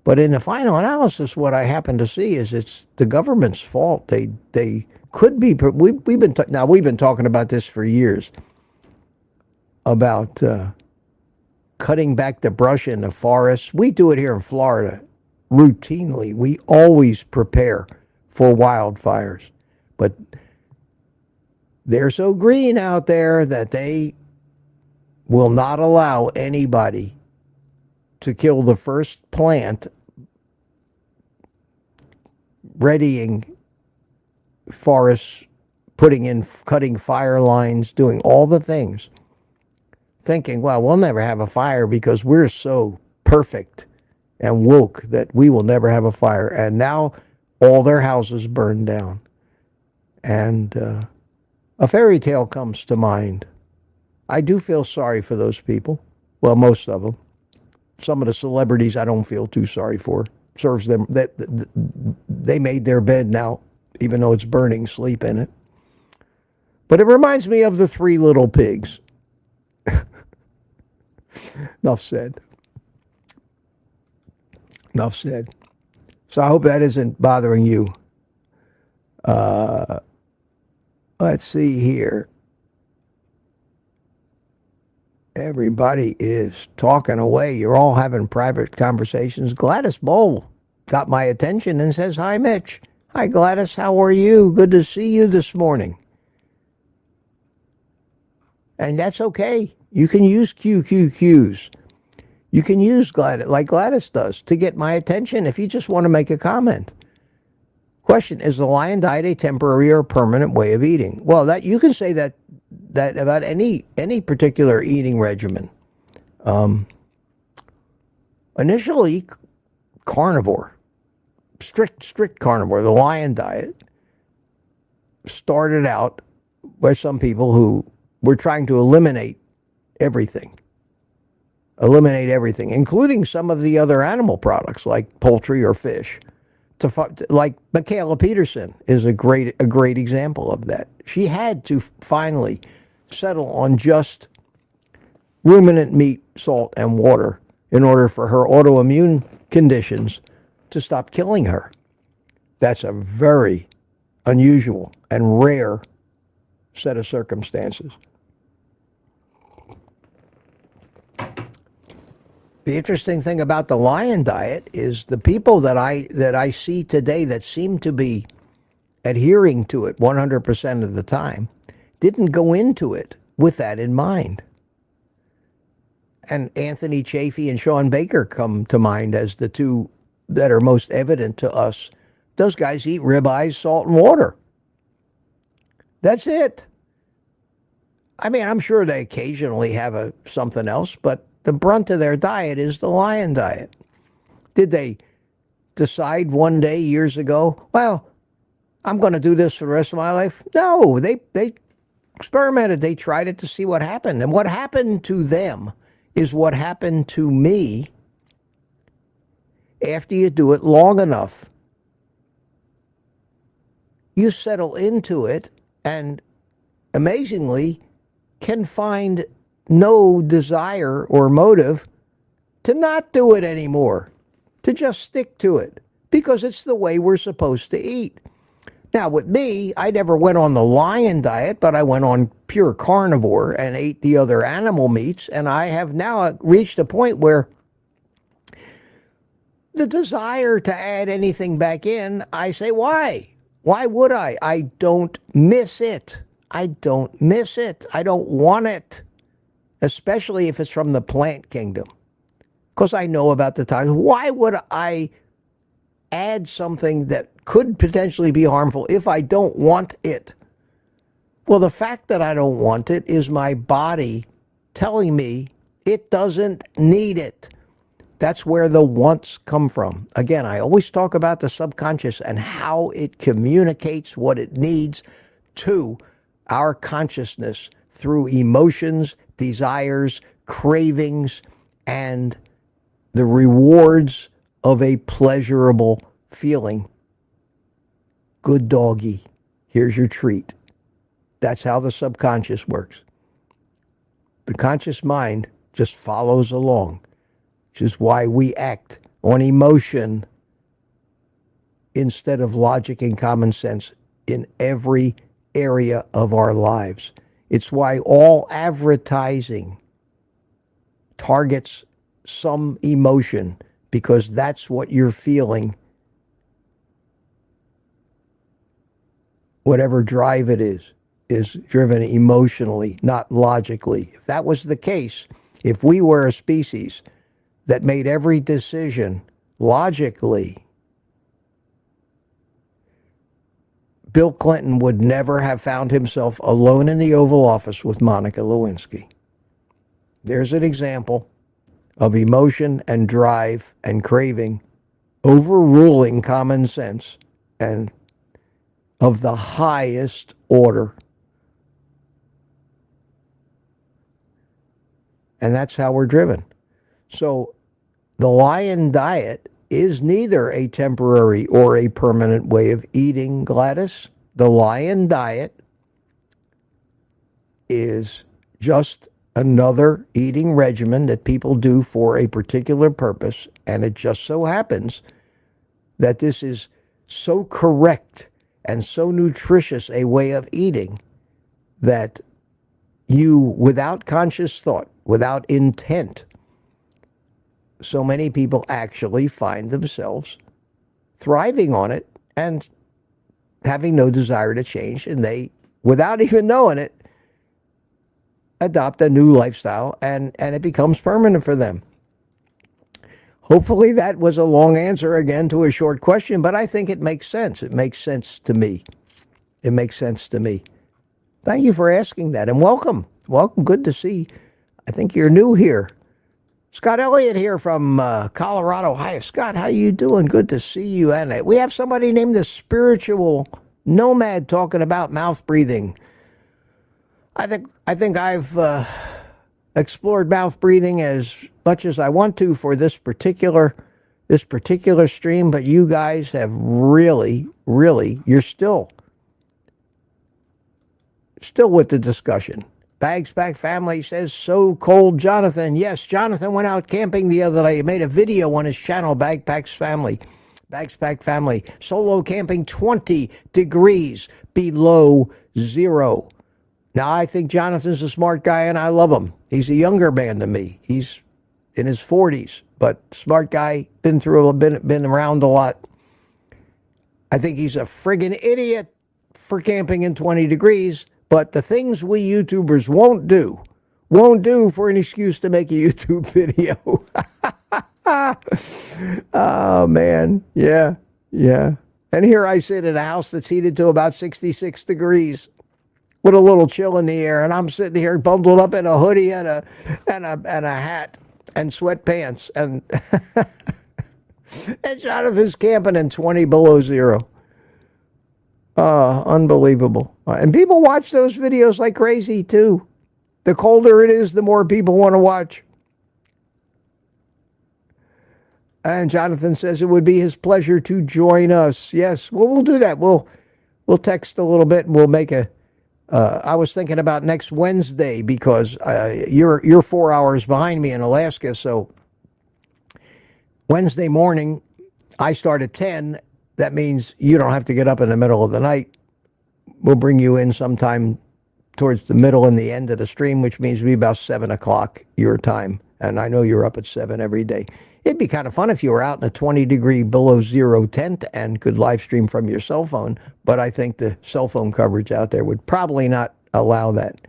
But in the final analysis, what I happen to see is it's the government's fault. They could be. We've been talking about this for years about cutting back the brush in the forests. We do it here in Florida routinely. We always prepare for wildfires. But they're so green out there that they will not allow anybody to kill the first plant readying forests, cutting fire lines, doing all the things, thinking, well, we'll never have a fire because we're so perfect and woke that we will never have a fire. And now all their houses burned down. And a fairy tale comes to mind. I do feel sorry for those people. Well, most of them. Some of the celebrities I don't feel too sorry for. Serves them that they made their bed now, even though it's burning, sleep in it. But it reminds me of the Three Little Pigs. Enough said. So I hope that isn't bothering you. Let's see here. Everybody is talking away. You're all having private conversations. Gladys Bowl got my attention and says, hi, Mitch. Hi, Gladys. How are you? Good to see you this morning. And that's okay. You can use QQQs. You can use Gladys, like Gladys does, to get my attention if you just want to make a comment. Question, is the lion diet a temporary or permanent way of eating? Well, that you can say that about any particular eating regimen. Initially, carnivore, strict carnivore, the lion diet, started out by some people who were trying to eliminate everything, including some of the other animal products like poultry or fish. Like Michaela Peterson is a great example of that. She had to finally settle on just ruminant meat, salt, and water in order for her autoimmune conditions to stop killing her. That's a very unusual and rare set of circumstances. The interesting thing about the lion diet is the people that I see today that seem to be adhering to it 100% of the time didn't go into it with that in mind. And Anthony Chafee and Sean Baker come to mind as the two that are most evident to us. Those guys eat ribeyes, salt, and water. That's it. I mean, I'm sure they occasionally have something else, but The brunt of their diet is the lion diet. Did they decide one day years ago, well, I'm going to do this for the rest of my life? No, they experimented. They tried it to see what happened. And what happened to them is what happened to me after you do it long enough. You settle into it and amazingly can find no desire or motive to not do it anymore, to just stick to it, because it's the way we're supposed to eat. Now, with me, I never went on the lion diet, but I went on pure carnivore and ate the other animal meats, and I have now reached a point where the desire to add anything back in, I say, why? Why would I? I don't miss it. I don't miss it. I don't want it, especially if it's from the plant kingdom, because I know about the toxins. Why would I add something that could potentially be harmful if I don't want it? Well, the fact that I don't want it is my body telling me it doesn't need it. That's where the wants come from. Again, I always talk about the subconscious and how it communicates what it needs to our consciousness through emotions, desires, cravings, and the rewards of a pleasurable feeling. Good doggy, here's your treat. That's how the subconscious works. The conscious mind just follows along, which is why we act on emotion instead of logic and common sense in every area of our lives. It's why all advertising targets some emotion, because that's what you're feeling. Whatever drive it is driven emotionally, not logically. If that was the case, if we were a species that made every decision logically, Bill Clinton would never have found himself alone in the Oval Office with Monica Lewinsky. There's an example of emotion and drive and craving overruling common sense and of the highest order. And that's how we're driven. So the lion diet is neither a temporary or a permanent way of eating, Gladys. The lion diet is just another eating regimen that people do for a particular purpose, and it just so happens that this is so correct and so nutritious a way of eating that you, without conscious thought, without intent, so many people actually find themselves thriving on it and having no desire to change, and they, without even knowing it, adopt a new lifestyle, and it becomes permanent for them. Hopefully that was a long answer again to a short question, but I think it makes sense. It makes sense to me. It makes sense to me. Thank you for asking that, and welcome. Welcome. Good to see. I think you're new here. Scott Elliott here from Colorado. Hi, Scott. How you doing? Good to see you. And we have somebody named the Spiritual Nomad talking about mouth breathing. I think I've explored mouth breathing as much as I want to for this particular stream, but you guys have really, you're still with the discussion. Bags Pack Family says, so cold, Jonathan. Yes, Jonathan went out camping the other day. He made a video on his channel, Bags Pack Family. Solo camping, 20 degrees below zero. Now, I think Jonathan's a smart guy, and I love him. He's a younger man than me. He's in his 40s, but smart guy, been around a lot. I think he's a friggin' idiot for camping in 20 degrees, but the things we YouTubers won't do for an excuse to make a YouTube video. Oh, man. Yeah. And here I sit in a house that's heated to about 66 degrees with a little chill in the air, and I'm sitting here bundled up in a hoodie and a hat. and sweatpants. And, and Jonathan's camping in 20 below zero. Unbelievable. And people watch those videos like crazy, too. The colder it is, the more people want to watch. And Jonathan says it would be his pleasure to join us. Yes, well, we'll do that. We'll text a little bit and we'll make a. I was thinking about next Wednesday because you're 4 hours behind me in Alaska. So Wednesday morning, I start at 10. That means you don't have to get up in the middle of the night. We'll bring you in sometime towards the middle and the end of the stream, which means it'll be about 7 o'clock your time. And I know you're up at 7 every day. It'd be kind of fun if you were out in a 20-degree below zero tent and could live stream from your cell phone, but I think the cell phone coverage out there would probably not allow that.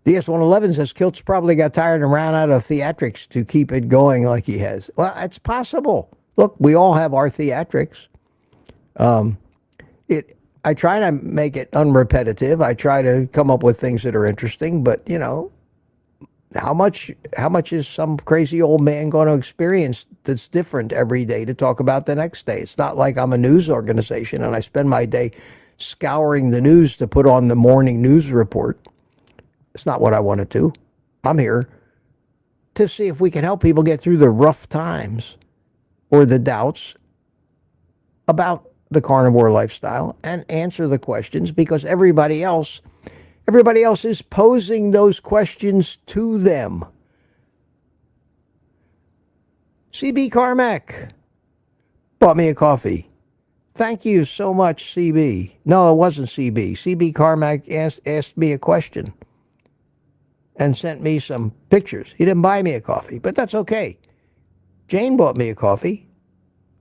DS111 says Kilt's probably got tired and ran out of theatrics to keep it going like he has. Well, it's possible. Look, we all have our theatrics. I try to make it unrepetitive. I try to come up with things that are interesting, but, you know, how much is some crazy old man going to experience that's different every day to talk about the next day? It's not like I'm a news organization and I spend my day scouring the news to put on the morning news report. It's not what I want to do. I'm here to see if we can help people get through the rough times or the doubts about the carnivore lifestyle and answer the questions, because everybody else is posing those questions to them. CB Carmack bought me a coffee. Thank you so much, CB. No, it wasn't CB. CB Carmack asked me a question and sent me some pictures. He didn't buy me a coffee, but that's okay. Jane bought me a coffee.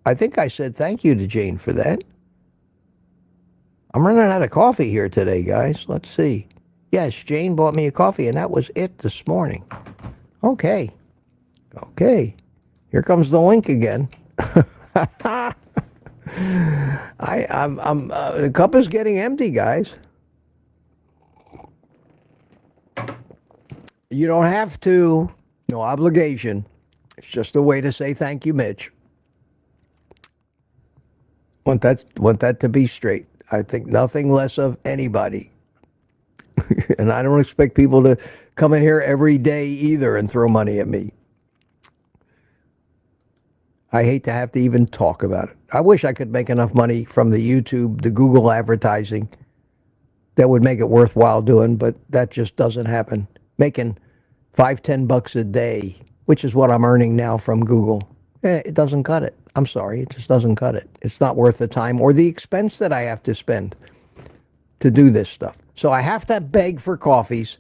I think I said thank you to Jane for that. I'm running out of coffee here today, guys. Let's see. Yes, Jane bought me a coffee, and that was it this morning. Okay. Here comes the link again. The cup is getting empty, guys. You don't have to. No obligation. It's just a way to say thank you, Mitch. Want that to be straight. I think nothing less of anybody. And I don't expect people to come in here every day either and throw money at me. I hate to have to even talk about it. I wish I could make enough money from the YouTube, the Google advertising that would make it worthwhile doing, but that just doesn't happen. Making $5-10 a day, which is what I'm earning now from Google, it doesn't cut it. I'm sorry, it just doesn't cut it. It's not worth the time or the expense that I have to spend to do this stuff. So I have to beg for coffees,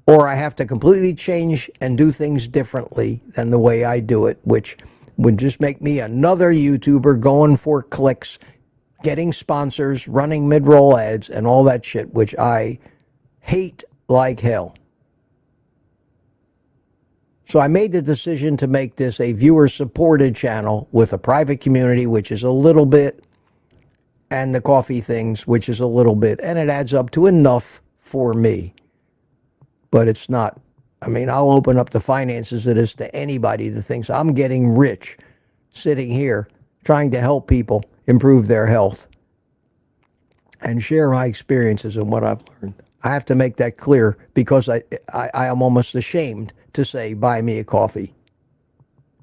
or I have to completely change and do things differently than the way I do it, which would just make me another YouTuber going for clicks, getting sponsors, running mid-roll ads, and all that shit, which I hate like hell. So I made the decision to make this a viewer-supported channel with a private community, which is a little bit, and the coffee things, which is a little bit, and it adds up to enough for me. But it's not. I mean, I'll open up the finances of this to anybody that thinks I'm getting rich sitting here trying to help people improve their health and share my experiences and what I've learned. I have to make that clear, because I am almost ashamed to say, buy me a coffee.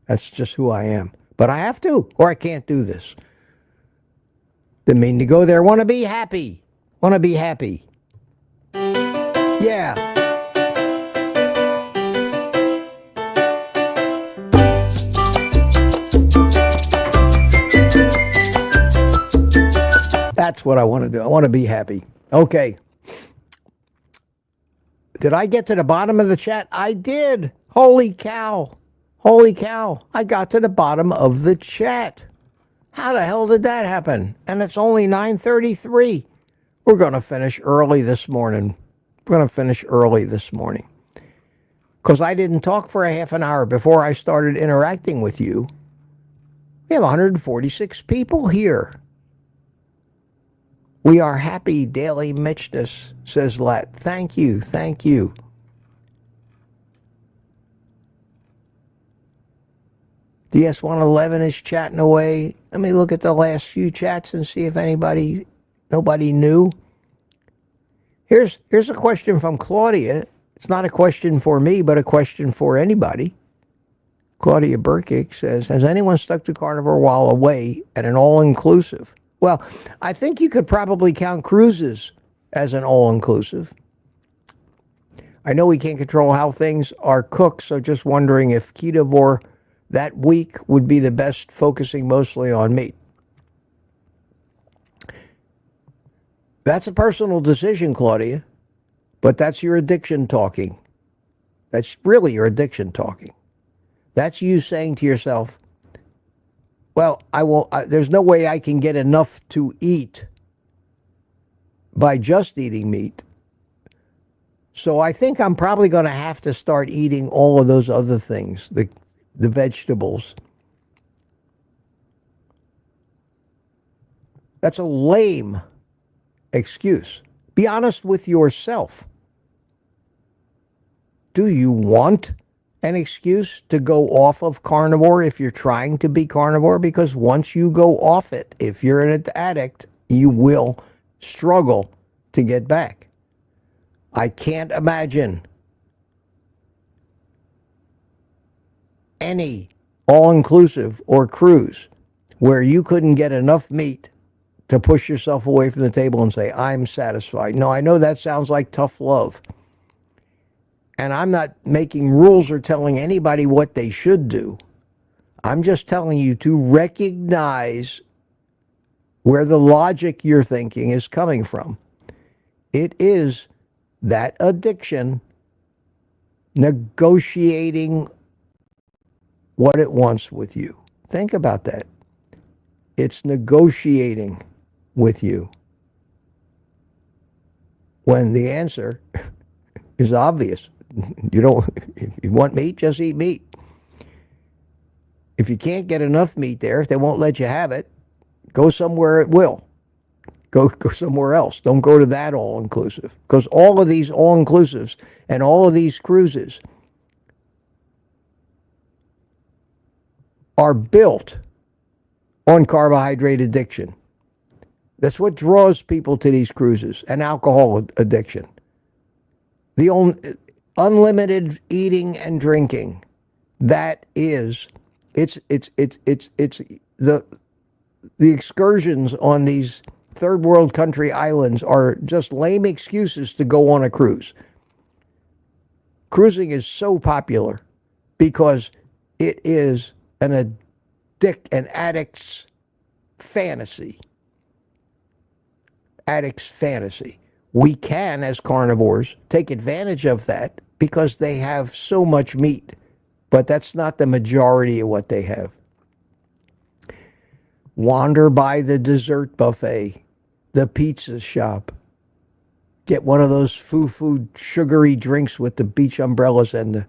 That's just who I am. But I have to, or I can't do this. Didn't mean to go there. Want to be happy. Want to be happy. Yeah. That's what I want to do. I want to be happy. Okay. Did I get to the bottom of the chat? I did. Holy cow. Holy cow. I got to the bottom of the chat. How the hell did that happen? And it's only 9:33. We're going to finish early this morning. We're going to finish early this morning. Because I didn't talk for a half an hour before I started interacting with you. We have 146 people here. We are happy daily Mitchness, says Lat. Thank you, thank you. DS111 is chatting away. Let me look at the last few chats and see if nobody knew. Here's a question from Claudia. It's not a question for me, but a question for anybody. Claudia Burkick says, has anyone stuck to carnivore while away at an all-inclusive? Well, I think you could probably count cruises as an all-inclusive. I know we can't control how things are cooked, so just wondering if ketovore that week would be the best, focusing mostly on meat. That's a personal decision, Claudia, but that's your addiction talking. That's really your addiction talking. That's you saying to yourself, well, there's no way I can get enough to eat by just eating meat. So I think I'm probably going to have to start eating all of those other things, the vegetables. That's a lame excuse. Be honest with yourself. Do you want an excuse to go off of carnivore if you're trying to be carnivore? Because once you go off it, if you're an addict, you will struggle to get back. I can't imagine any all-inclusive or cruise where you couldn't get enough meat to push yourself away from the table and say, I'm satisfied. No, I know that sounds like tough love. And I'm not making rules or telling anybody what they should do. I'm just telling you to recognize where the logic you're thinking is coming from. It is that addiction negotiating what it wants with you. Think about that. It's negotiating with you. When the answer is obvious. If you want meat, just eat meat. If you can't get enough meat there, if they won't let you have it, go somewhere it will. Go somewhere else. Don't go to that all-inclusive. Because all of these all-inclusives and all of these cruises are built on carbohydrate addiction. That's what draws people to these cruises, and alcohol addiction. The unlimited eating and drinking. That is, it's the excursions on these third world country islands are just lame excuses to go on a cruise. Cruising is so popular because it is an addict's fantasy. Addict's fantasy. We can, as carnivores, take advantage of that because they have so much meat, but that's not the majority of what they have. Wander by the dessert buffet, the pizza shop. Get one of those foo-foo sugary drinks with the beach umbrellas and the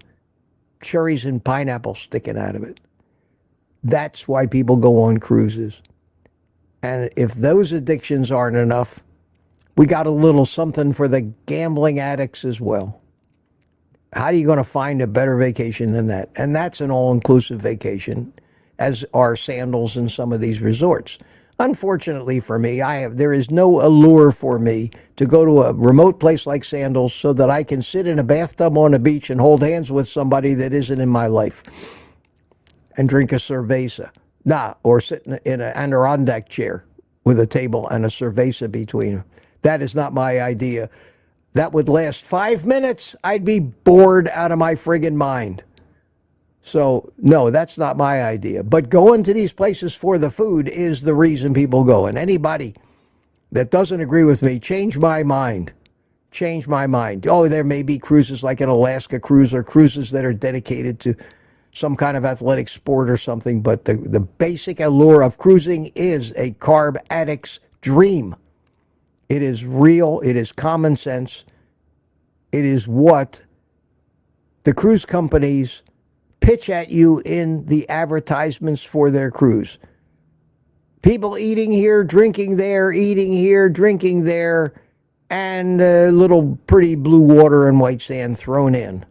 cherries and pineapple sticking out of it. That's why people go on cruises. And if those addictions aren't enough, we got a little something for the gambling addicts as well. How are you going to find a better vacation than that? And that's an all-inclusive vacation, as are Sandals and some of these resorts. Unfortunately for me, there is no allure for me to go to a remote place like Sandals so that I can sit in a bathtub on a beach and hold hands with somebody that isn't in my life and drink a cerveza. Or sit in an Adirondack chair with a table and a cerveza between them. That is not my idea. That would last 5 minutes. I'd be bored out of my friggin' mind. So, no, that's not my idea. But going to these places for the food is the reason people go. And anybody that doesn't agree with me, change my mind. Change my mind. Oh, there may be cruises like an Alaska cruise or cruises that are dedicated to some kind of athletic sport or something. But the basic allure of cruising is a carb addict's dream. It is real. It is common sense. It is what the cruise companies pitch at you in the advertisements for their cruise. People eating here, drinking there, eating here, drinking there, and a little pretty blue water and white sand thrown in,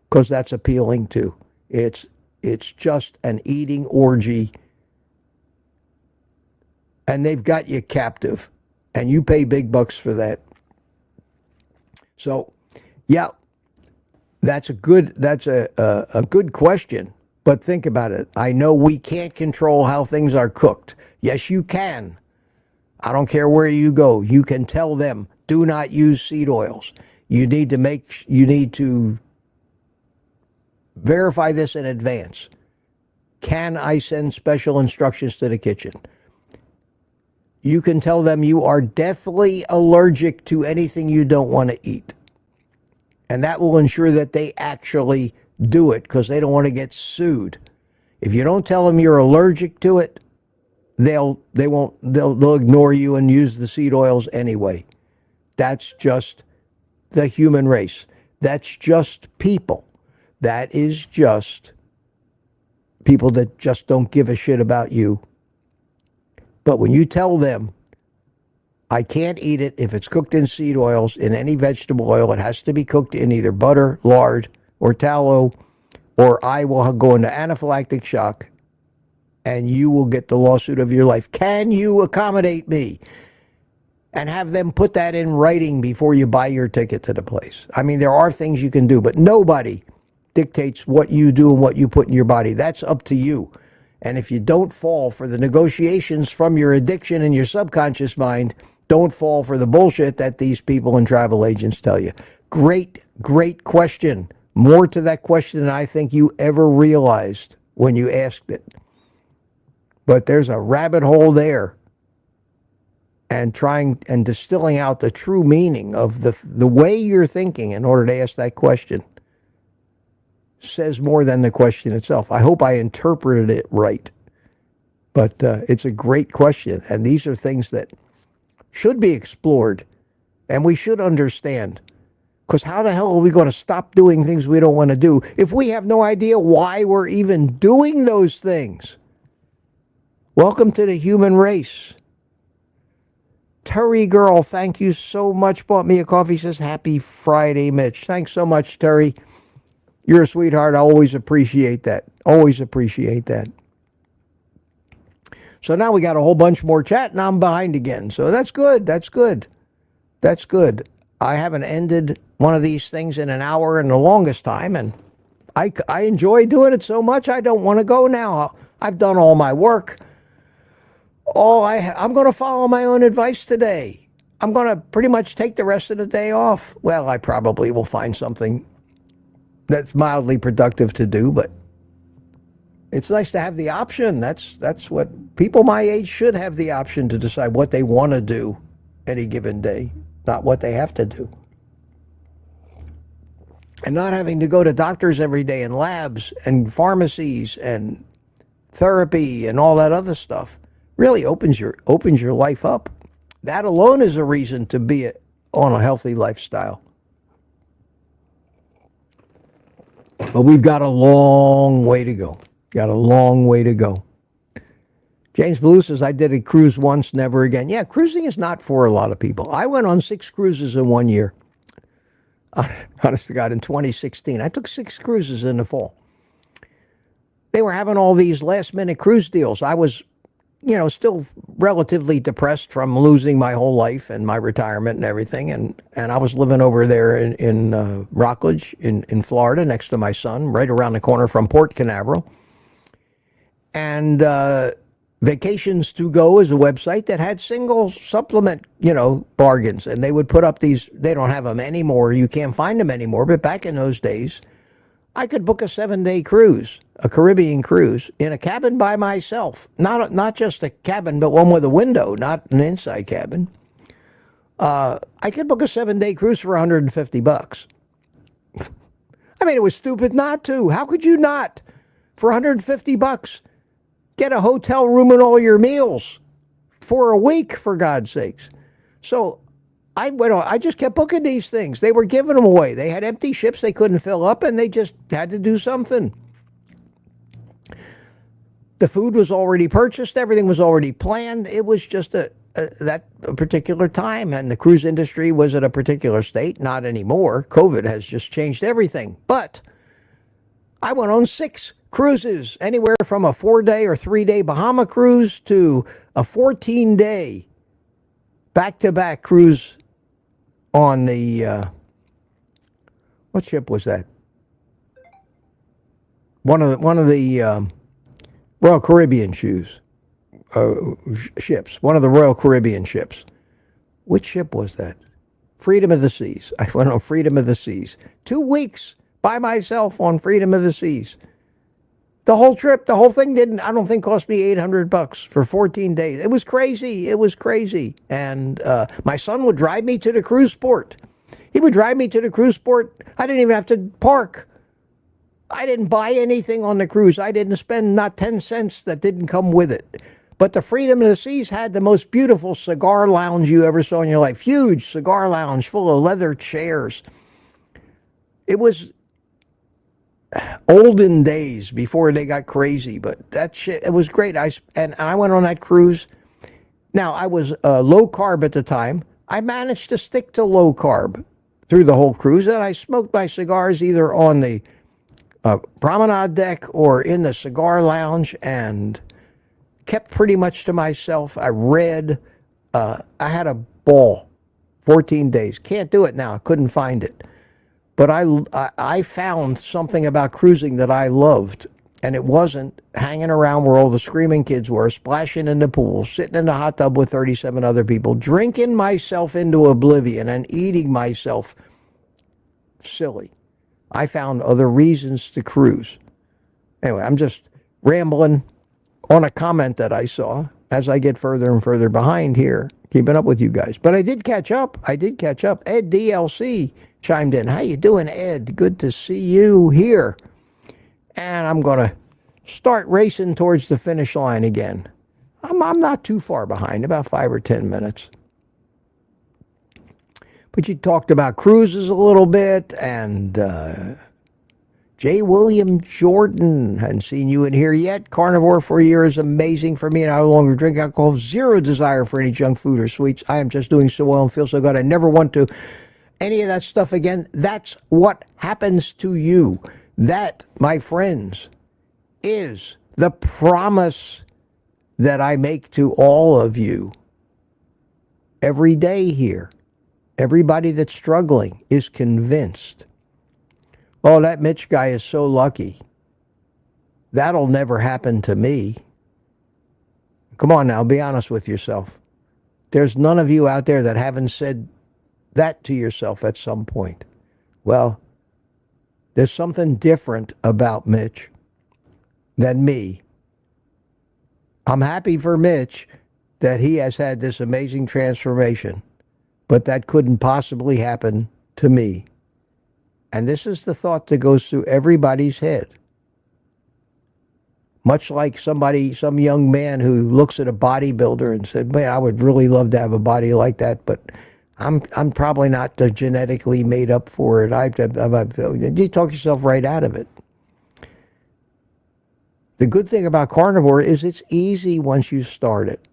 because that's appealing too. It's It's just an eating orgy. And they've got you captive. And you pay big bucks for that. So, yeah, that's a good question. But think about it. I know we can't control how things are cooked. Yes, you can. I don't care where you go. You can tell them, do not use seed oils. You need to verify this in advance. Can I send special instructions to the kitchen? You can tell them you are deathly allergic to anything you don't want to eat. And that will ensure that they actually do it because they don't want to get sued. If you don't tell them you're allergic to it, they'll ignore you and use the seed oils anyway. That's just the human race. That's just people. That is just people that just don't give a shit about you. But when you tell them, I can't eat it if it's cooked in seed oils, in any vegetable oil, it has to be cooked in either butter, lard, or tallow, or I will go into anaphylactic shock and you will get the lawsuit of your life. Can you accommodate me? And have them put that in writing before you buy your ticket to the place. I mean, there are things you can do, but nobody dictates what you do and what you put in your body. That's up to you. And if you don't fall for the negotiations from your addiction and your subconscious mind, don't fall for the bullshit that these people and travel agents tell you. Great, great question. More to that question than I think you ever realized when you asked it. But there's a rabbit hole there. And trying and distilling out the true meaning of the way you're thinking in order to ask that question says more than the question itself. I hope I interpreted it right. But it's a great question. And these are things that should be explored. And we should understand. Because how the hell are we going to stop doing things we don't want to do if we have no idea why we're even doing those things? Welcome to the human race. Terry Girl, thank you so much. Bought me a coffee. Says, happy Friday, Mitch. Thanks so much, Terry. You're a sweetheart. I always appreciate that. Always appreciate that. So now we got a whole bunch more chat, and I'm behind again. So that's good. That's good. That's good. I haven't ended one of these things in an hour in the longest time, and I enjoy doing it so much I don't want to go now. I've done all my work. I'm going to follow my own advice today. I'm going to pretty much take the rest of the day off. Well, I probably will find something that's mildly productive to do, but it's nice to have the option. That's what people my age should have, the option to decide what they want to do any given day, not what they have to do. And not having to go to doctors every day and labs and pharmacies and therapy and all that other stuff really opens your life up. That alone is a reason to be on a healthy lifestyle. But we've got a long way to go. Got a long way to go. James Blue says, I did a cruise once, never again. Yeah, cruising is not for a lot of people. I went on 6 cruises in 1 year. Honest to God, in 2016. I took 6 cruises in the fall. They were having all these last-minute cruise deals. I was still relatively depressed from losing my whole life and my retirement and everything. And I was living over there in Rockledge in Florida next to my son, right around the corner from Port Canaveral. And Vacations to Go is a website that had single supplement, bargains. And they would put up these, they don't have them anymore. You can't find them anymore. But back in those days, I could book a 7-day cruise, a Caribbean cruise, in a cabin by myself. Not just a cabin, but one with a window, not an inside cabin. I could book a 7-day cruise for $150. I mean, it was stupid not to. How could you not, for $150, get a hotel room and all your meals for a week, for God's sakes? So I just kept booking these things. They were giving them away. They had empty ships they couldn't fill up, and they just had to do something. The food was already purchased. Everything was already planned. It was just a particular time, and the cruise industry was at a particular state. Not anymore. COVID has just changed everything. But I went on 6 cruises, anywhere from a 4-day or 3-day Bahama cruise to a 14-day back-to-back cruise on the, what ship was that? One of the Royal Caribbean ships. One of the Royal Caribbean ships. Which ship was that? Freedom of the Seas. I went on Freedom of the Seas. 2 weeks by myself on Freedom of the Seas. The whole trip, the whole thing I don't think cost me $800 for 14 days. It was crazy. It was crazy. And my son would drive me to the cruise port. He would drive me to the cruise port. I didn't even have to park. I didn't buy anything on the cruise. I didn't spend not 10 cents that didn't come with it. But the Freedom of the Seas had the most beautiful cigar lounge you ever saw in your life. Huge cigar lounge full of leather chairs. It was olden days before they got crazy, but that shit, it was great. I went on that cruise. Now, I was low carb at the time. I managed to stick to low carb through the whole cruise, and I smoked my cigars either on the promenade deck or in the cigar lounge, and kept pretty much to myself. I read. I had a ball. 14 days. Can't do it now. Couldn't find it. But I found something about cruising that I loved, and it wasn't hanging around where all the screaming kids were, splashing in the pool, sitting in the hot tub with 37 other people, drinking myself into oblivion and eating myself silly. I found other reasons to cruise. Anyway, I'm just rambling on a comment that I saw as I get further and further behind here, keeping up with you guys. But I did catch up. Ed DLC chimed in. How you doing, Ed? Good to see you here. And I'm going to start racing towards the finish line again. I'm not too far behind, about 5 or 10 minutes. But you talked about cruises a little bit, and J. William Jordan, hadn't seen you in here yet. Carnivore for a year is amazing for me, and I no longer drink alcohol. Zero desire for any junk food or sweets. I am just doing so well and feel so good. I never want to any of that stuff again. That's what happens to you. That, my friends, is the promise that I make to all of you every day here. Everybody that's struggling is convinced, oh, that Mitch guy is so lucky. That'll never happen to me. Come on now, be honest with yourself. There's none of you out there that haven't said that to yourself at some point. Well, there's something different about Mitch than me. I'm happy for Mitch that he has had this amazing transformation, but that couldn't possibly happen to me. And this is the thought that goes through everybody's head. Much like some young man who looks at a bodybuilder and said, man, I would really love to have a body like that, but I'm probably not genetically made up for it. You talk yourself right out of it. The good thing about carnivore is it's easy once you start it.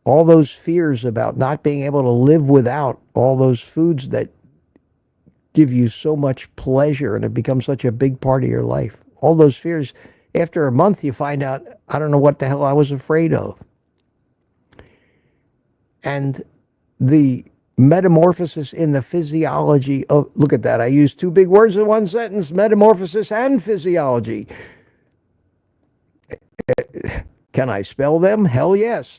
All those fears about not being able to live without all those foods that give you so much pleasure and it becomes such a big part of your life. All those fears, after a month you find out, I don't know what the hell I was afraid of. And the metamorphosis in the physiology of, look at that, I used two big words in one sentence, metamorphosis and physiology. Can I spell them? Hell yes.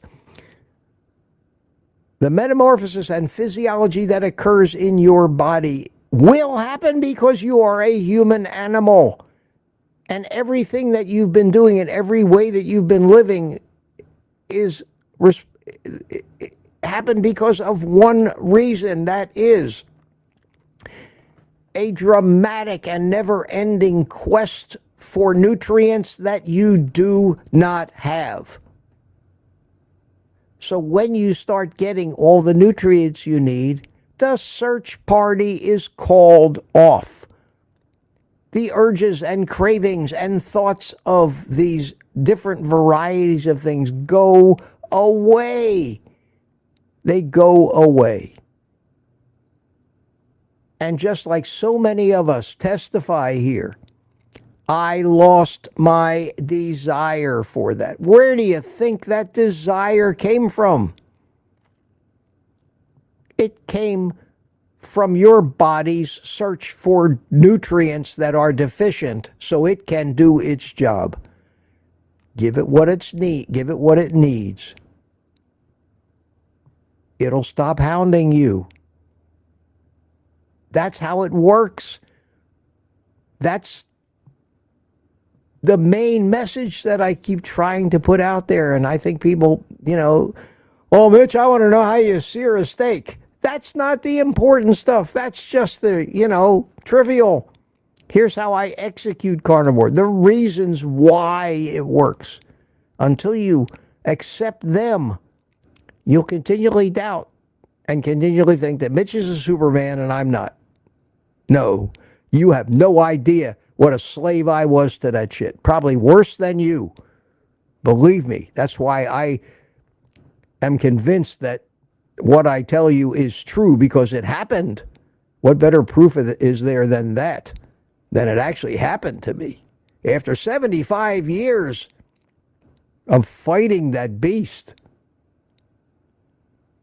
The metamorphosis and physiology that occurs in your body will happen because you are a human animal. And everything that you've been doing and every way that you've been living is happened because of one reason, that is a dramatic and never-ending quest for nutrients that you do not have. So when you start getting all the nutrients you need, the search party is called off. The urges and cravings and thoughts of these different varieties of things go away. They go away. And just like so many of us testify here, I lost my desire for that. Where do you think that desire came from? It came from your body's search for nutrients that are deficient so it can do its job. Give it what give it what it needs. It'll stop hounding you. That's how it works. That's the main message that I keep trying to put out there. And I think people, oh, Mitch, I want to know how you sear a steak. That's not the important stuff. That's just the, trivial. Here's how I execute carnivore. The reasons why it works. Until you accept them, you'll continually doubt and continually think that Mitch is a Superman and I'm not. No, you have no idea what a slave I was to that shit. Probably worse than you. Believe me, that's why I am convinced that what I tell you is true, because it happened. What better proof is there than that? Than it actually happened to me. After 75 years of fighting that beast,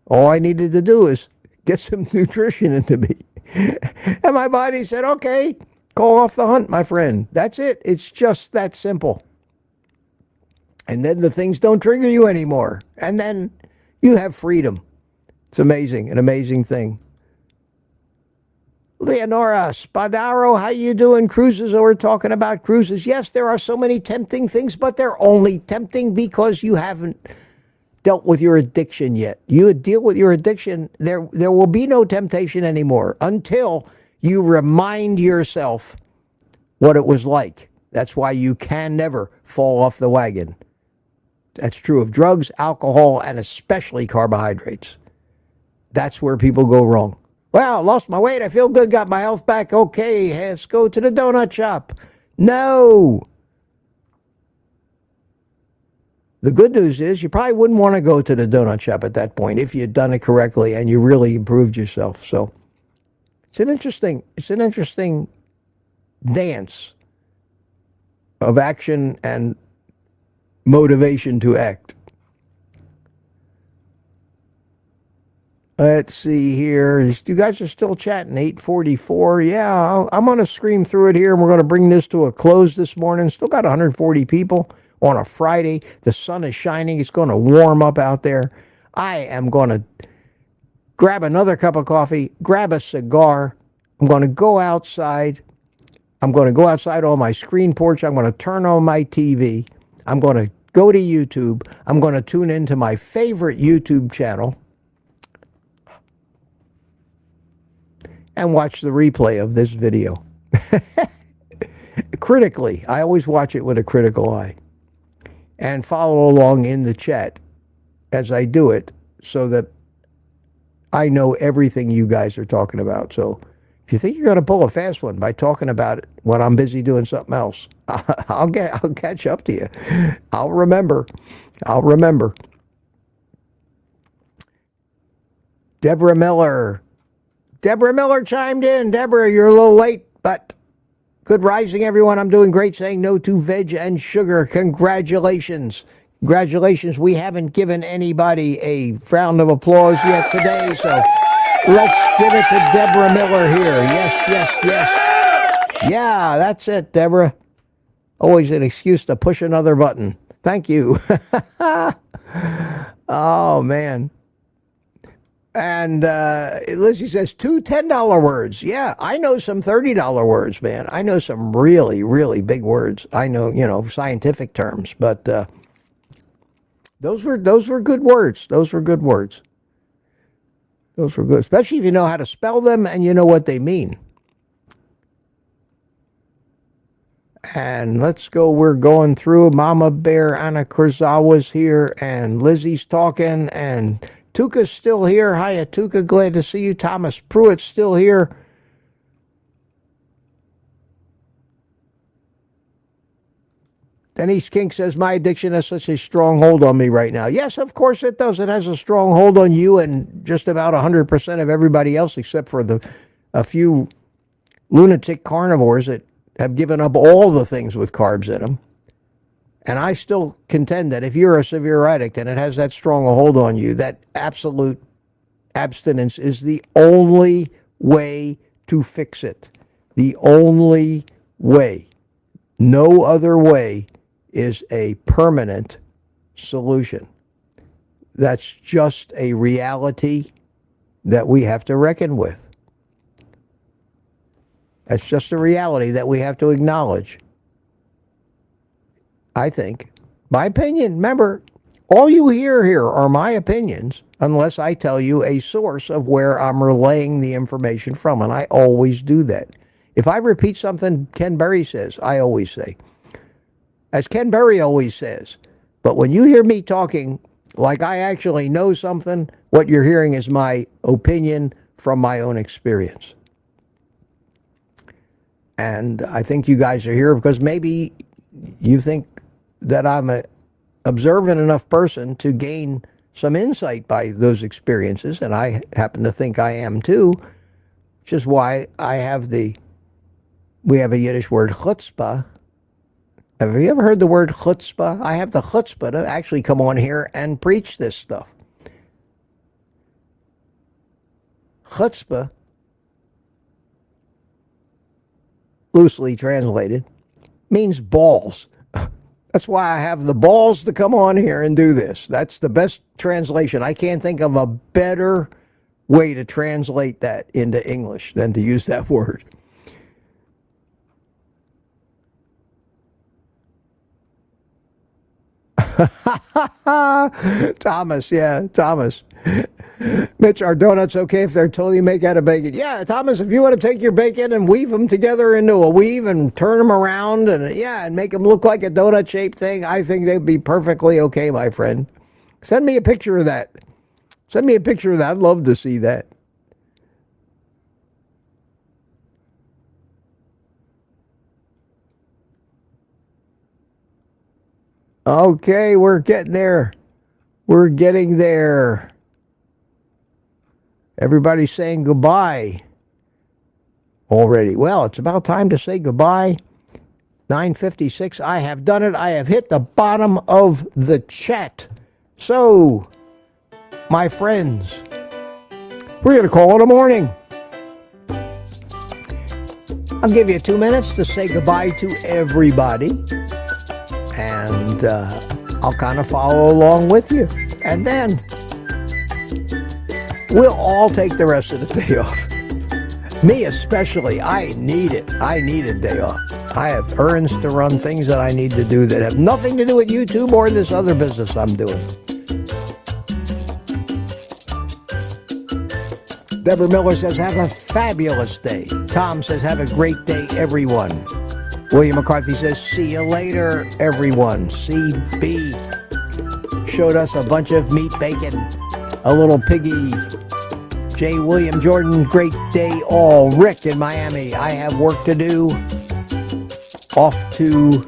all I needed to do is get some nutrition into me. And my body said, okay, call off the hunt, my friend. That's it. It's just that simple. And then the things don't trigger you anymore. And then you have freedom. It's amazing, an amazing thing. Leonora Spadaro, how you doing? Cruises, or we're talking about cruises. Yes, there are so many tempting things, but they're only tempting because you haven't dealt with your addiction yet. You deal with your addiction, there will be no temptation anymore until you remind yourself what it was like. That's why you can never fall off the wagon. That's true of drugs, alcohol, and especially carbohydrates. That's where people go wrong. Well, lost my weight, I feel good, got my health back. Okay, let's go to the donut shop. No. The good news is you probably wouldn't want to go to the donut shop at that point if you'd done it correctly and you really improved yourself. So it's an interesting dance of action and motivation to act. Let's see here. You guys are still chatting, 8:44. Yeah, I'm going to scream through it here, and we're going to bring this to a close this morning. Still got 140 people on a Friday. The sun is shining. It's going to warm up out there. I am going to grab another cup of coffee, grab a cigar. I'm going to go outside. I'm going to go outside on my screen porch. I'm going to turn on my TV. I'm going to go to YouTube. I'm going to tune into my favorite YouTube channel and watch the replay of this video. Critically. I always watch it with a critical eye. And follow along in the chat as I do it so that I know everything you guys are talking about. So if you think you're going to pull a fast one by talking about it when I'm busy doing something else, I'll catch up to you. I'll remember. Deborah Miller chimed in. Deborah, you're a little late, but good rising, everyone. I'm doing great, saying no to veg and sugar. Congratulations. We haven't given anybody a round of applause yet today, so let's give it to Deborah Miller here. Yes. Yeah, that's it, Deborah. Always an excuse to push another button. Thank you. Oh, man. And Lizzie says, 2 $10 words. Yeah, I know some $30 words, man. I know some really, really big words. I know, scientific terms, but those were good words. Those were good, especially if you know how to spell them and you know what they mean. And let's go. We're going through. Mama Bear Anna Kurzawa's here, and Lizzie's talking, and Tuka's still here. Hiya, Tuka. Glad to see you. Thomas Pruitt's still here. Denise King says, my addiction has such a strong hold on me right now. Yes, of course it does. It has a strong hold on you and just about 100% of everybody else, except for a few lunatic carnivores that have given up all the things with carbs in them. And I still contend that if you're a severe addict and it has that strong a hold on you, that absolute abstinence is the only way to fix it. The only way. No other way is a permanent solution. That's just a reality that we have to reckon with. That's just a reality that we have to acknowledge. I think. My opinion, remember, all you hear here are my opinions unless I tell you a source of where I'm relaying the information from, and I always do that. If I repeat something Ken Berry says, I always say, as Ken Berry always says. But when you hear me talking like I actually know something, what you're hearing is my opinion from my own experience. And I think you guys are here because maybe you think that I'm an observant enough person to gain some insight by those experiences, and I happen to think I am too, which is why we have a Yiddish word, chutzpah. Have you ever heard the word chutzpah? I have the chutzpah to actually come on here and preach this stuff. Chutzpah, loosely translated, means balls. That's why I have the balls to come on here and do this. That's the best translation. I can't think of a better way to translate that into English than to use that word. Thomas, yeah, Thomas. Mitch, are donuts okay if they're totally made out of bacon? Yeah, Thomas, if you want to take your bacon and weave them together into a weave and turn them around and make them look like a donut-shaped thing, I think they'd be perfectly okay, my friend. Send me a picture of that. Send me a picture of that. I'd love to see that. Okay, we're getting there. We're getting there. Everybody's saying goodbye already. Well, it's about time to say goodbye. 9:56. I have done it. I have hit the bottom of the chat. So, my friends, we're going to call it a morning. I'll give you 2 minutes to say goodbye to everybody. And I'll kind of follow along with you. And then we'll all take the rest of the day off. Me especially. I need it. I need a day off. I have errands to run, things that I need to do that have nothing to do with YouTube or this other business I'm doing. Deborah Miller says, have a fabulous day. Tom says, have a great day, everyone. William McCarthy says, see you later, everyone. CB showed us a bunch of meat bacon, a little piggy. J. William Jordan, great day all. Rick in Miami, I have work to do. Off to,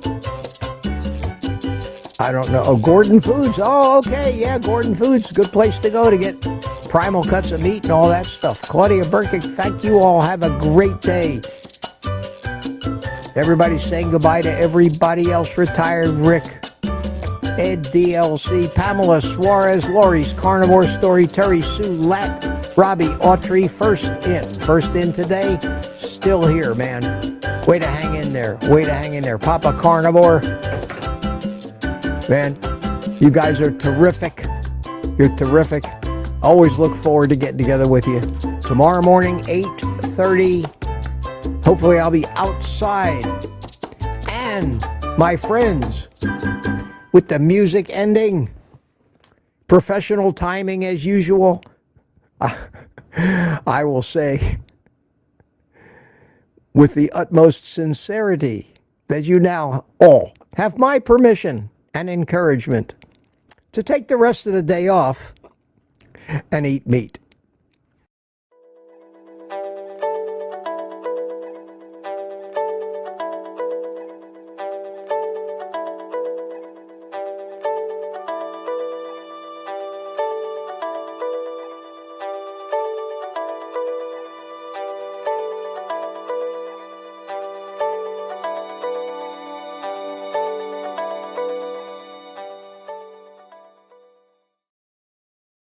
I don't know, Gordon Foods. Oh, okay, yeah, Gordon Foods. Good place to go to get primal cuts of meat and all that stuff. Claudia Burkick, thank you all. Have a great day. Everybody's saying goodbye to everybody else. Retired Rick, Ed DLC, Pamela Suarez, Lori's Carnivore Story, Terry Sue Latt, Robbie Autry, first in today. Still here, man. Way to hang in there. Way to hang in there. Papa Carnivore. Man, you guys are terrific. You're terrific. Always look forward to getting together with you. Tomorrow morning, 8:30. Hopefully I'll be outside. And my friends, with the music ending, professional timing as usual, I will say with the utmost sincerity that you now all have my permission and encouragement to take the rest of the day off and eat meat.